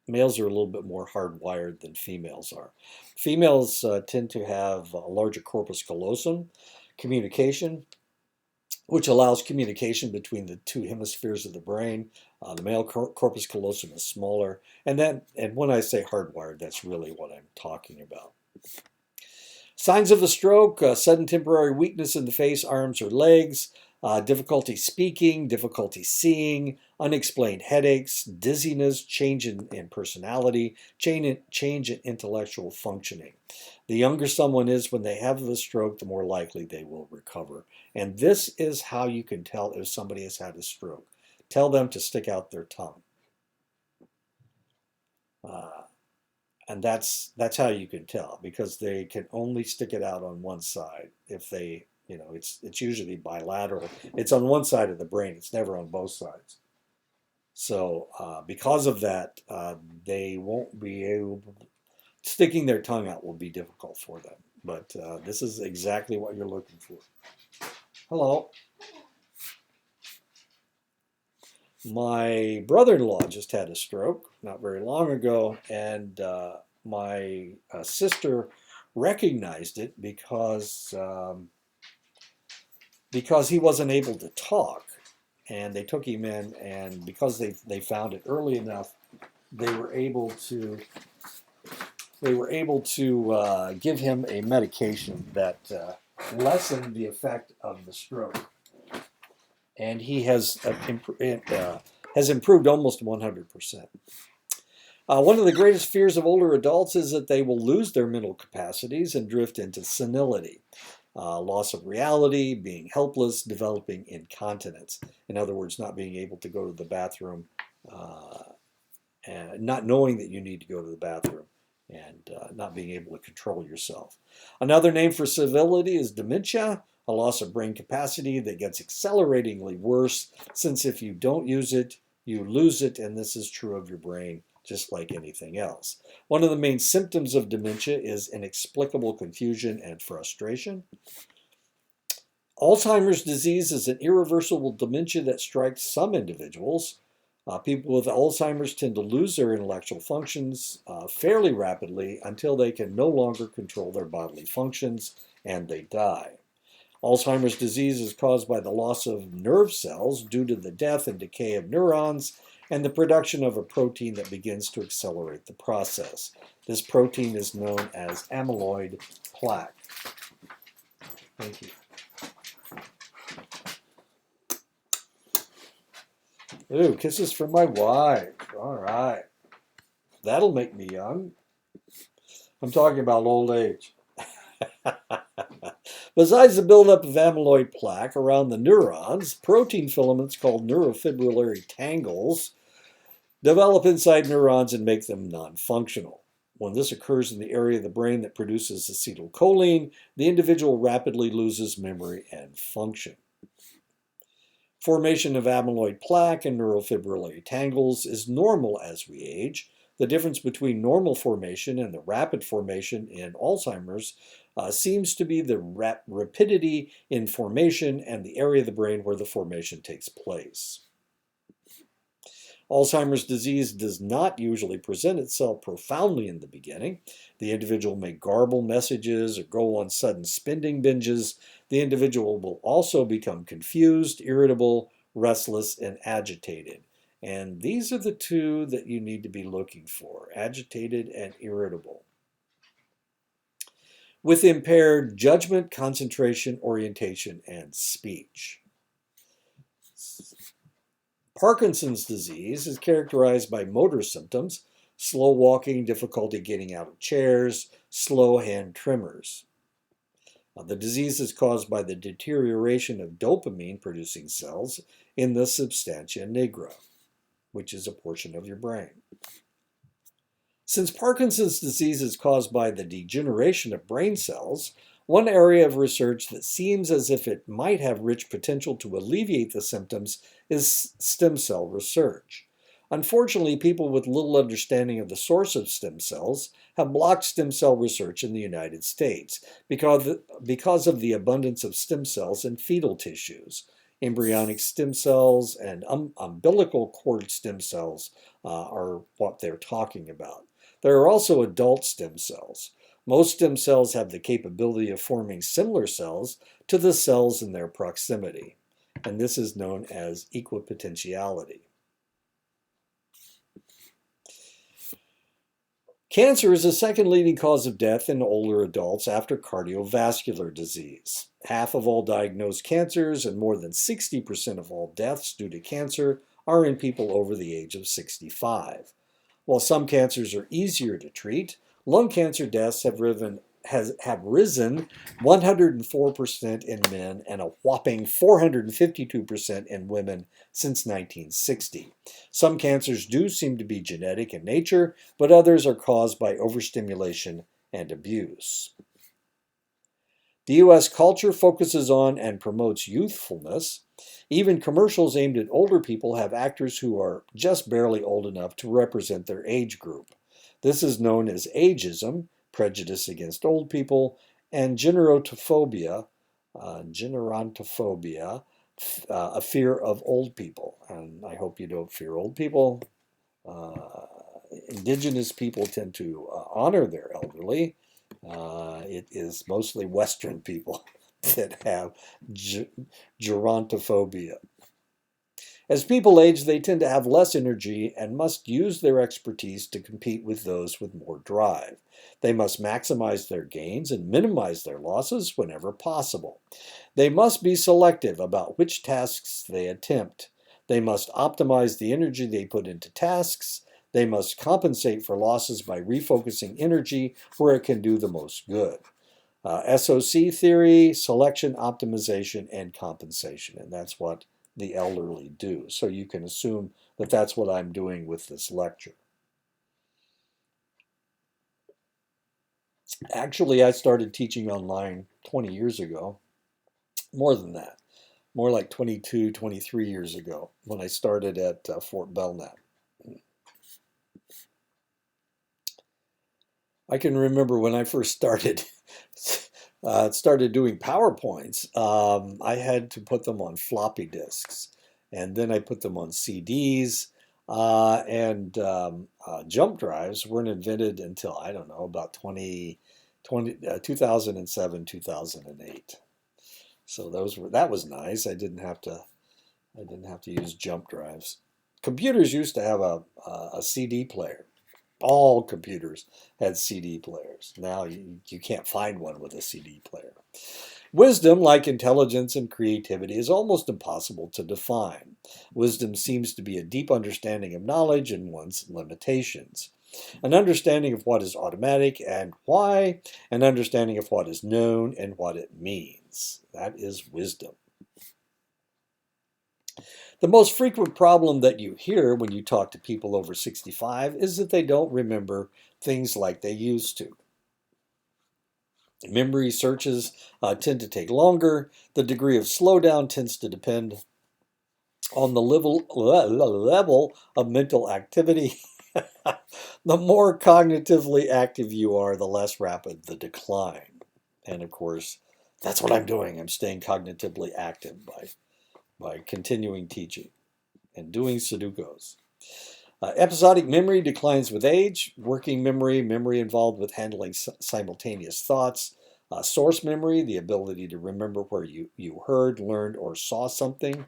males are a little bit more hardwired than females are. Females tend to have a larger corpus callosum communication, which allows communication between the two hemispheres of the brain. The male corpus callosum is smaller. And when I say hardwired, that's really what I'm talking about. Signs of a stroke: sudden temporary weakness in the face, arms, or legs, difficulty speaking, difficulty seeing, unexplained headaches, dizziness, change in personality, change in intellectual functioning. The younger someone is when they have the stroke, the more likely they will recover. And this is how you can tell if somebody has had a stroke. Tell them to stick out their tongue. And that's how you can tell, because they can only stick it out on one side. If they, it's usually bilateral. It's on one side of the brain. It's never on both sides. So because of that, they won't be able, sticking their tongue out will be difficult for them. But this is exactly what you're looking for. Hello. My brother-in-law just had a stroke not very long ago, and my sister recognized it because he wasn't able to talk, and they took him in, and because they found it early enough, they were able to give him a medication that lessened the effect of the stroke. And he has improved almost 100%. One of the greatest fears of older adults is that they will lose their mental capacities and drift into senility, loss of reality, being helpless, developing incontinence. In other words, not being able to go to the bathroom, and not knowing that you need to go to the bathroom, and not being able to control yourself. Another name for senility is dementia, a loss of brain capacity that gets acceleratingly worse, since if you don't use it, you lose it, and this is true of your brain just like anything else. One of the main symptoms of dementia is inexplicable confusion and frustration. Alzheimer's disease is an irreversible dementia that strikes some individuals. People with Alzheimer's tend to lose their intellectual functions fairly rapidly until they can no longer control their bodily functions, and they die. Alzheimer's disease is caused by the loss of nerve cells due to the death and decay of neurons and the production of a protein that begins to accelerate the process. This protein is known as amyloid plaque. Thank you. Ooh, kisses from my wife. All right. That'll make me young. I'm talking about old age. Besides the buildup of amyloid plaque around the neurons, protein filaments called neurofibrillary tangles develop inside neurons and make them non-functional. When this occurs in the area of the brain that produces acetylcholine, the individual rapidly loses memory and function. Formation of amyloid plaque and neurofibrillary tangles is normal as we age. The difference between normal formation and the rapid formation in Alzheimer's seems to be the rapidity in formation and the area of the brain where the formation takes place. Alzheimer's disease does not usually present itself profoundly in the beginning. The individual may garble messages or go on sudden spending binges. The individual will also become confused, irritable, restless, and agitated. And these are the two that you need to be looking for, agitated and irritable. With impaired judgment, concentration, orientation, and speech. Parkinson's disease is characterized by motor symptoms, slow walking, difficulty getting out of chairs, slow hand tremors. The disease is caused by the deterioration of dopamine-producing cells in the substantia nigra, which is a portion of your brain. Since Parkinson's disease is caused by the degeneration of brain cells, one area of research that seems as if it might have rich potential to alleviate the symptoms is stem cell research. Unfortunately, people with little understanding of the source of stem cells have blocked stem cell research in the United States because of the abundance of stem cells in fetal tissues. Embryonic stem cells and umbilical cord stem cells are what they're talking about. There are also adult stem cells. Most stem cells have the capability of forming similar cells to the cells in their proximity, and this is known as equipotentiality. Cancer is the second leading cause of death in older adults after cardiovascular disease. Half of all diagnosed cancers and more than 60% of all deaths due to cancer are in people over the age of 65. While some cancers are easier to treat, lung cancer deaths have risen 104% in men and a whopping 452% in women since 1960. Some cancers do seem to be genetic in nature, but others are caused by overstimulation and abuse. The U.S. culture focuses on and promotes youthfulness. Even commercials aimed at older people have actors who are just barely old enough to represent their age group. This is known as ageism, prejudice against old people, and gerontophobia, a fear of old people. And I hope you don't fear old people. Indigenous people tend to honor their elderly. It is mostly Western people that have gerontophobia. As people age, they tend to have less energy and must use their expertise to compete with those with more drive. They must maximize their gains and minimize their losses whenever possible. They must be selective about which tasks they attempt. They must optimize the energy they put into tasks. They must compensate for losses by refocusing energy where it can do the most good. SOC theory, selection, optimization, and compensation. And that's what the elderly do. So you can assume that that's what I'm doing with this lecture. Actually, I started teaching online 20 years ago. More than that. More like 22, 23 years ago when I started at Fort Belknap. I can remember when I first started doing PowerPoints, I had to put them on floppy disks, and then I put them on CDs, and jump drives weren't invented until, I don't know, about 2007, 2008. So that was nice. I didn't have to use jump drives. Computers used to have a CD player. All computers had CD players. Now you can't find one with a CD player. Wisdom, like intelligence and creativity, is almost impossible to define. Wisdom seems to be a deep understanding of knowledge and one's limitations. An understanding of what is automatic and why, an understanding of what is known and what it means. That is wisdom. The most frequent problem that you hear when you talk to people over 65 is that they don't remember things like they used to. Memory searches tend to take longer. The degree of slowdown tends to depend on the level of mental activity. The more cognitively active you are, the less rapid the decline. And of course, that's what I'm doing. I'm staying cognitively active by continuing teaching and doing Sudokus. Episodic memory declines with age. Working memory, memory involved with handling simultaneous thoughts. Source memory, the ability to remember where you heard, learned, or saw something.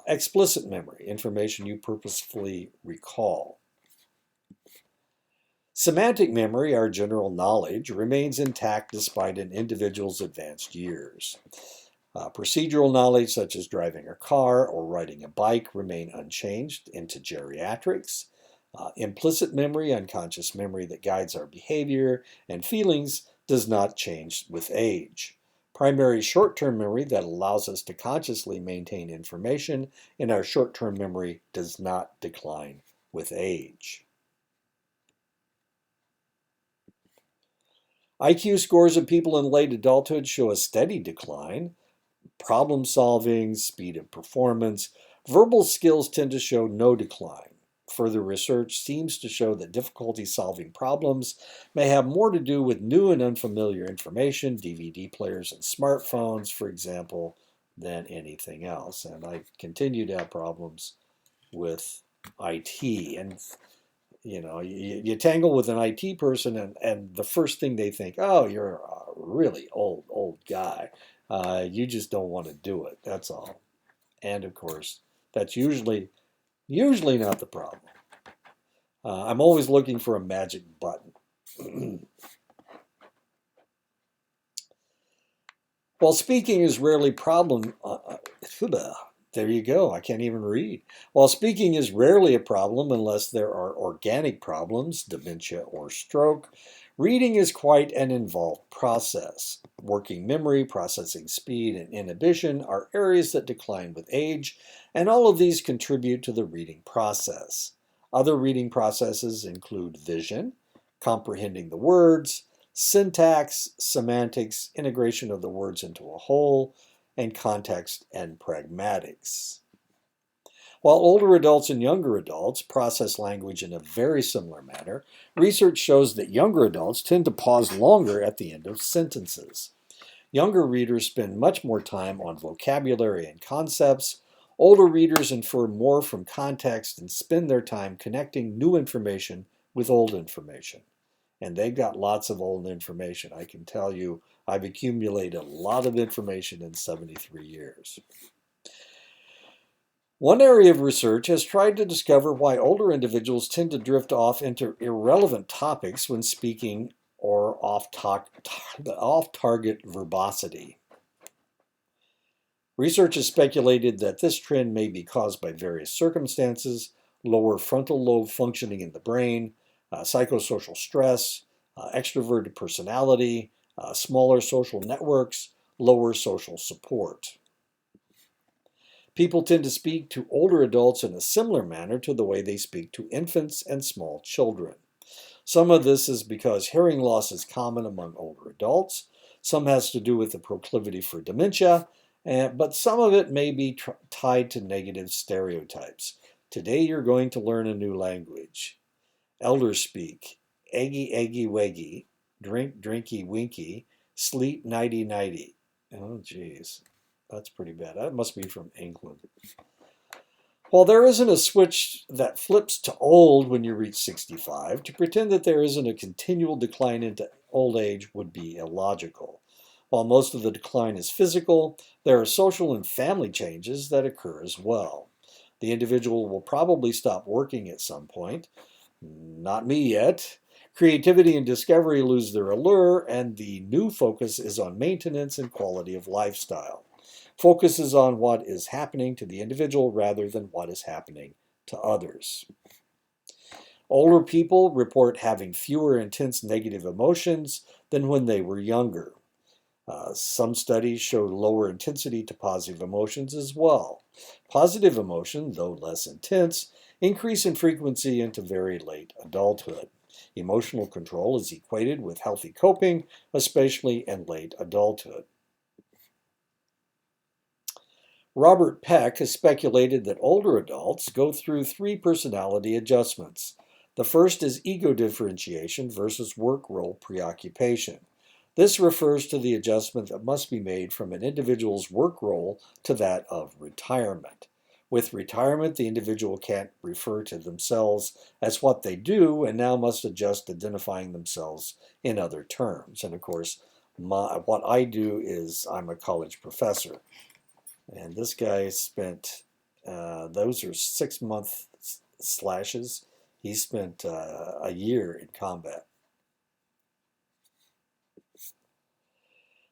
Explicit memory, information you purposefully recall. Semantic memory, our general knowledge, remains intact despite an individual's advanced years. Procedural knowledge, such as driving a car or riding a bike, remain unchanged into geriatrics. Implicit memory, unconscious memory that guides our behavior and feelings, does not change with age. Primary short-term memory that allows us to consciously maintain information in our short-term memory does not decline with age. IQ scores of people in late adulthood show a steady decline. Problem solving, speed of performance, verbal skills tend to show no decline. Further research seems to show that difficulty solving problems may have more to do with new and unfamiliar information, DVD players and smartphones, for example, than anything else. And I continue to have problems with IT. And you tangle with an IT person, and the first thing they think, oh, you're a really old guy. You just don't want to do it. That's all. And of course, that's usually not the problem. I'm always looking for a magic button. While speaking is rarely there you go. I can't even read. While speaking is rarely a problem unless there are organic problems, dementia or stroke, reading is quite an involved process. Working memory, processing speed, and inhibition are areas that decline with age, and all of these contribute to the reading process. Other reading processes include vision, comprehending the words, syntax, semantics, integration of the words into a whole, and context and pragmatics. While older adults and younger adults process language in a very similar manner, research shows that younger adults tend to pause longer at the end of sentences. Younger readers spend much more time on vocabulary and concepts. Older readers infer more from context and spend their time connecting new information with old information. And they've got lots of old information. I can tell you, I've accumulated a lot of information in 73 years. One area of research has tried to discover why older individuals tend to drift off into irrelevant topics when speaking or off-target verbosity. Research has speculated that this trend may be caused by various circumstances: lower frontal lobe functioning in the brain, psychosocial stress, extroverted personality, smaller social networks, lower social support. People tend to speak to older adults in a similar manner to the way they speak to infants and small children. Some of this is because hearing loss is common among older adults. Some has to do with the proclivity for dementia, but some of it may be tied to negative stereotypes. Today you're going to learn a new language. Elders speak, eggy, eggy, weggy, drink, drinky, winky, sleep, nighty, nighty. Oh, geez. That's pretty bad. That must be from England. While there isn't a switch that flips to old when you reach 65, to pretend that there isn't a continual decline into old age would be illogical. While most of the decline is physical, there are social and family changes that occur as well. The individual will probably stop working at some point. Not me yet. Creativity and discovery lose their allure, and the new focus is on maintenance and quality of lifestyle. Focus is on what is happening to the individual rather than what is happening to others. Older people report having fewer intense negative emotions than when they were younger. Some studies show lower intensity to positive emotions as well. Positive emotion, though less intense, increase in frequency into very late adulthood. Emotional control is equated with healthy coping, especially in late adulthood. Robert Peck has speculated that older adults go through three personality adjustments. The first is ego differentiation versus work role preoccupation. This refers to the adjustment that must be made from an individual's work role to that of retirement. With retirement, the individual can't refer to themselves as what they do and now must adjust identifying themselves in other terms. And of course, what I do is I'm a college professor. And this guy spent, those are 6-month slashes. He spent a year in combat.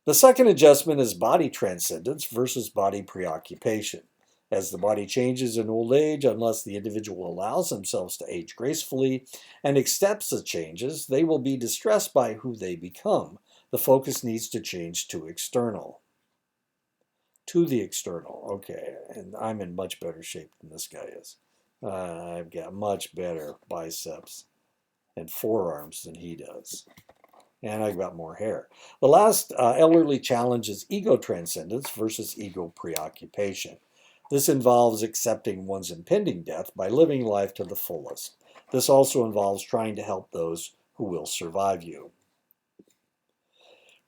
The second adjustment is body transcendence versus body preoccupation. As the body changes in old age, unless the individual allows themselves to age gracefully and accepts the changes, they will be distressed by who they become. The focus needs to change to external. To the external, okay, and I'm in much better shape than this guy is. I've got much better biceps and forearms than he does. And I've got more hair. The last elderly challenge is ego transcendence versus ego preoccupation. This involves accepting one's impending death by living life to the fullest. This also involves trying to help those who will survive you.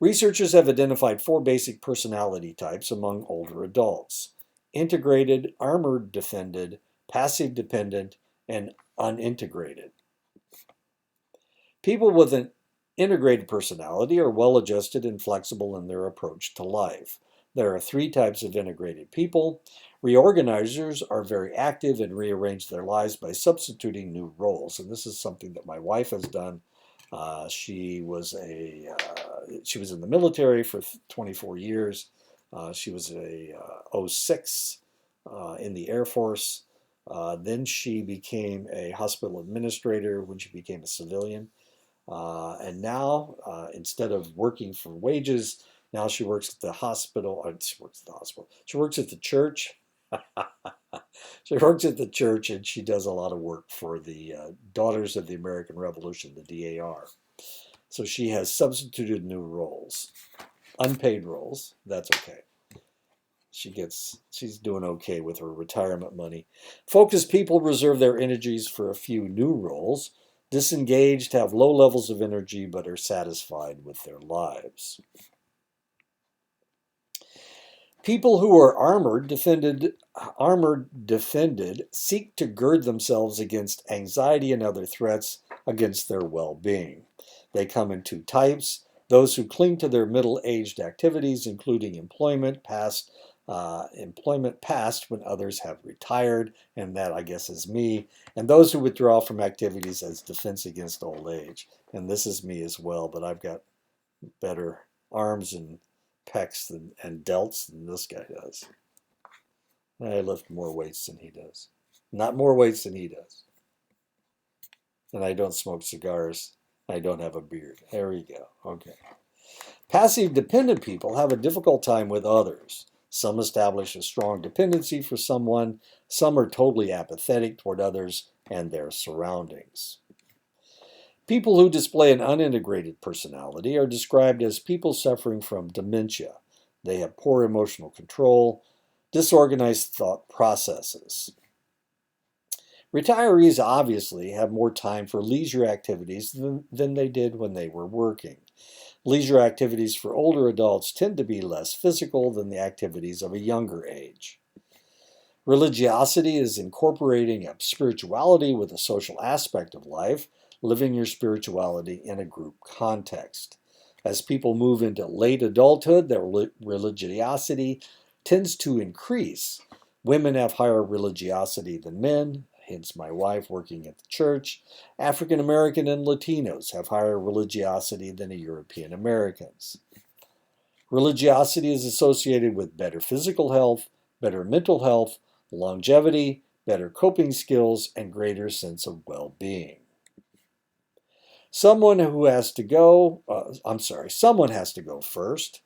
Researchers have identified 4 basic personality types among older adults: integrated, armored defended, passive dependent, and unintegrated. People with an integrated personality are well adjusted and flexible in their approach to life. There are 3 types of integrated people. Reorganizers are very active and rearrange their lives by substituting new roles. And this is something that my wife has done. She was in the military for 24 years. She was a 06 in the Air Force. Then she became a hospital administrator when she became a civilian. And now, instead of working for wages, now she works at the hospital. She works at the church. She works at the church, and she does a lot of work for the Daughters of the American Revolution, the DAR. So she has substituted new roles, unpaid roles. That's okay. She's doing okay with her retirement money. Focused people reserve their energies for a few new roles. Disengaged have low levels of energy but are satisfied with their lives. People who are armored defended seek to gird themselves against anxiety and other threats against their well-being. They come in 2 types: those who cling to their middle-aged activities, including employment past when others have retired, and that, I guess, is me, and those who withdraw from activities as defense against old age. And this is me as well, but I've got better arms and pecs and delts than this guy does. I lift more weights than he does. Not more weights than he does. And I don't smoke cigars. I don't have a beard. There we go. Okay. Passive dependent people have a difficult time with others. Some establish a strong dependency for someone. Some are totally apathetic toward others and their surroundings. People who display an unintegrated personality are described as people suffering from dementia. They have poor emotional control, disorganized thought processes. Retirees obviously have more time for leisure activities than they did when they were working. Leisure activities for older adults tend to be less physical than the activities of a younger age. Religiosity is incorporating a spirituality with a social aspect of life, living your spirituality in a group context. As people move into late adulthood, their religiosity tends to increase. Women have higher religiosity than men, hence my wife working at the church. African American and Latinos have higher religiosity than European Americans. Religiosity is associated with better physical health, better mental health, longevity, better coping skills, and greater sense of well-being. Someone has to go first.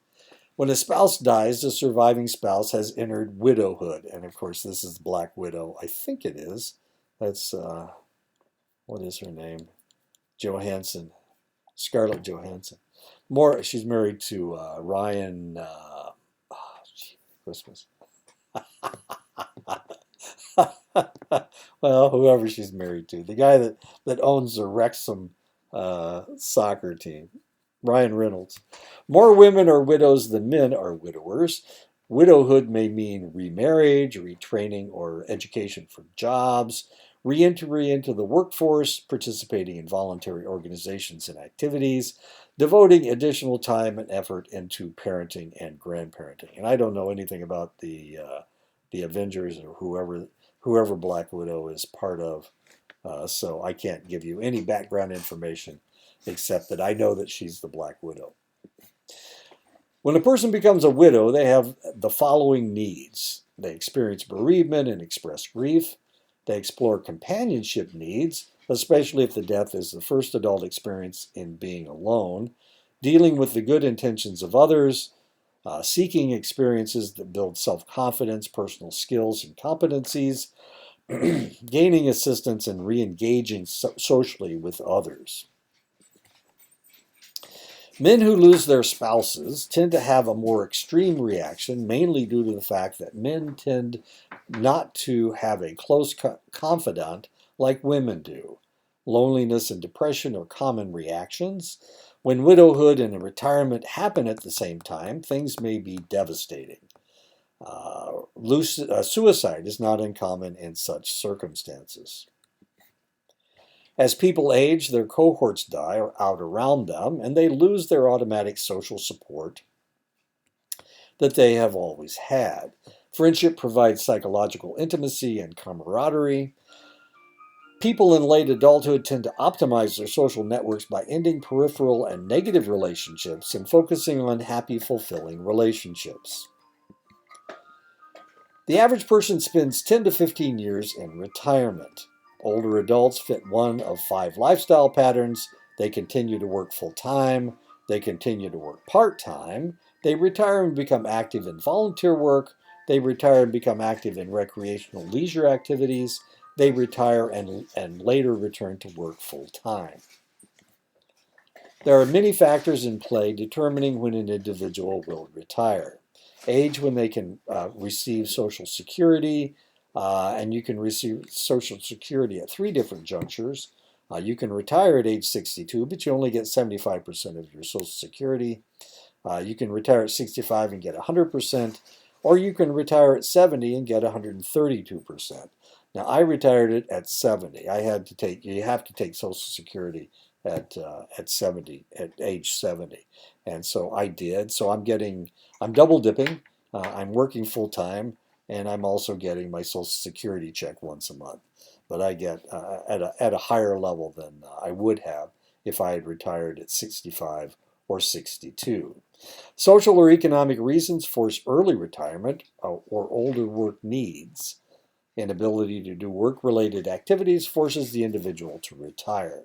When a spouse dies, the surviving spouse has entered widowhood. And of course, this is Black Widow. I think it is. That's, what is her name? Johansson, Scarlett Johansson. More, she's married to Ryan. Christmas. Well, whoever she's married to, the guy that owns the Wrexham soccer team, Ryan Reynolds. More women are widows than men are widowers. Widowhood may mean remarriage, retraining, or education for jobs, reentry into the workforce, participating in voluntary organizations and activities, devoting additional time and effort into parenting and grandparenting. And I don't know anything about the Avengers or whoever Black Widow is part of, so I can't give you any background information except that I know that she's the Black Widow. When a person becomes a widow, they have the following needs. They experience bereavement and express grief. They explore companionship needs, especially if the death is the first adult experience in being alone, dealing with the good intentions of others, seeking experiences that build self-confidence, personal skills and competencies, gaining assistance and re-engaging socially with others. Men who lose their spouses tend to have a more extreme reaction, mainly due to the fact that men tend not to have a close confidant like women do. Loneliness and depression are common reactions. When widowhood and retirement happen at the same time, things may be devastating. Suicide is not uncommon in such circumstances. As people age, their cohorts die out around them, and they lose their automatic social support that they have always had. Friendship provides psychological intimacy and camaraderie. People in late adulthood tend to optimize their social networks by ending peripheral and negative relationships and focusing on happy, fulfilling relationships. The average person spends 10 to 15 years in retirement. Older adults fit one of 5 lifestyle patterns. They continue to work full-time. They continue to work part-time. They retire and become active in volunteer work. They retire and become active in recreational leisure activities. They retire and later return to work full-time. There are many factors in play determining when an individual will retire. Age, when they can receive Social Security, and you can receive Social Security at 3 different junctures. You can retire at age 62, but you only get 75% of your Social Security. You can retire at 65 and get 100%, or you can retire at 70 and get 132%. Now, I retired it at 70. You have to take Social Security at 70, at age 70, and so I did. So I'm double dipping. I'm working full time, and I'm also getting my Social Security check once a month. But I get at a higher level than I would have if I had retired at 65 or 62. Social or economic reasons force early retirement or older work needs. Inability to do work-related activities forces the individual to retire.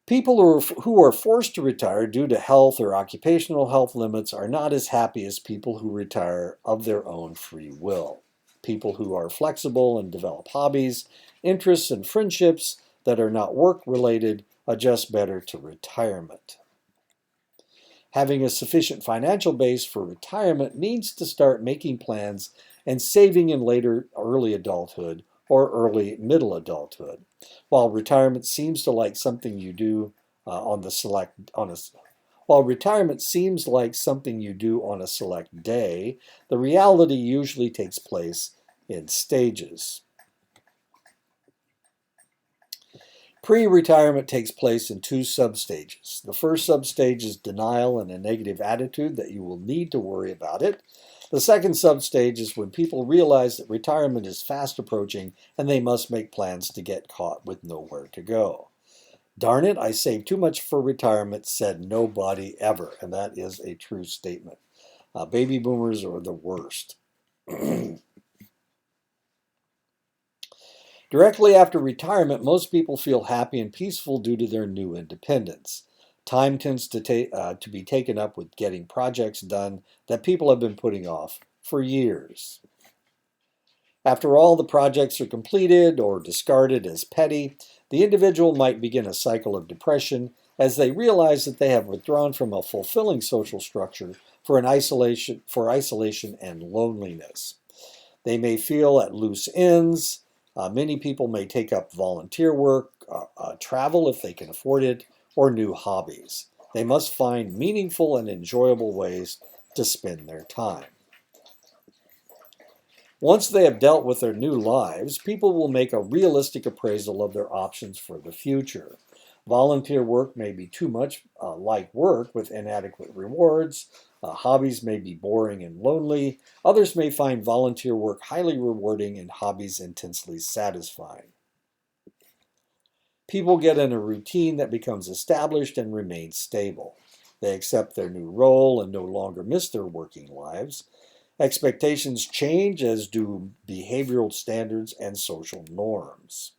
People who are forced to retire due to health or occupational health limits are not as happy as people who retire of their own free will. People who are flexible and develop hobbies, interests, and friendships that are not work-related adjust better to retirement. Having a sufficient financial base for retirement means to start making plans and saving in later early adulthood or early middle adulthood. While retirement seems like something you do on a select day, the reality usually takes place in stages. Pre-retirement takes place in 2 substages. The first substage is denial and a negative attitude that you will need to worry about it. The second substage is when people realize that retirement is fast approaching and they must make plans to get caught with nowhere to go. Darn it, I saved too much for retirement, said nobody ever. And that is a true statement. Baby boomers are the worst. Directly after retirement, most people feel happy and peaceful due to their new independence. Time tends to be taken up with getting projects done that people have been putting off for years. After all the projects are completed or discarded as petty, The individual might begin a cycle of depression as they realize that they have withdrawn from a fulfilling social structure for isolation and loneliness. They may feel at loose ends. Many people may take up volunteer work, travel if they can afford it, or new hobbies. They must find meaningful and enjoyable ways to spend their time. Once they have dealt with their new lives, people will make a realistic appraisal of their options for the future. Volunteer work may be too much like work with inadequate rewards. Hobbies may be boring and lonely. Others may find volunteer work highly rewarding and hobbies intensely satisfying. People get in a routine that becomes established and remains stable. They accept their new role and no longer miss their working lives. Expectations change, as do behavioral standards and social norms.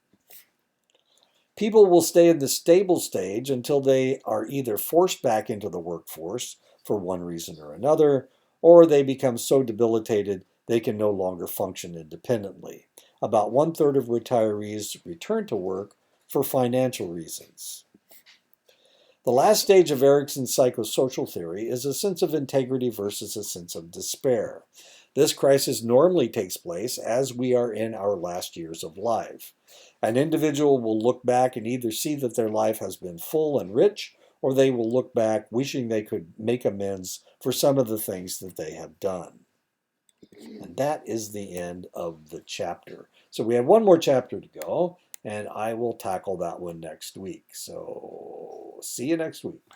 People will stay in the stable stage until they are either forced back into the workforce for one reason or another, or they become so debilitated they can no longer function independently. About one-third of retirees return to work for financial reasons. The last stage of Erikson's psychosocial theory is a sense of integrity versus a sense of despair. This crisis normally takes place as we are in our last years of life. An individual will look back and either see that their life has been full and rich, or they will look back wishing they could make amends for some of the things that they have done. And that is the end of the chapter. So we have one more chapter to go, and I will tackle that one next week. So see you next week.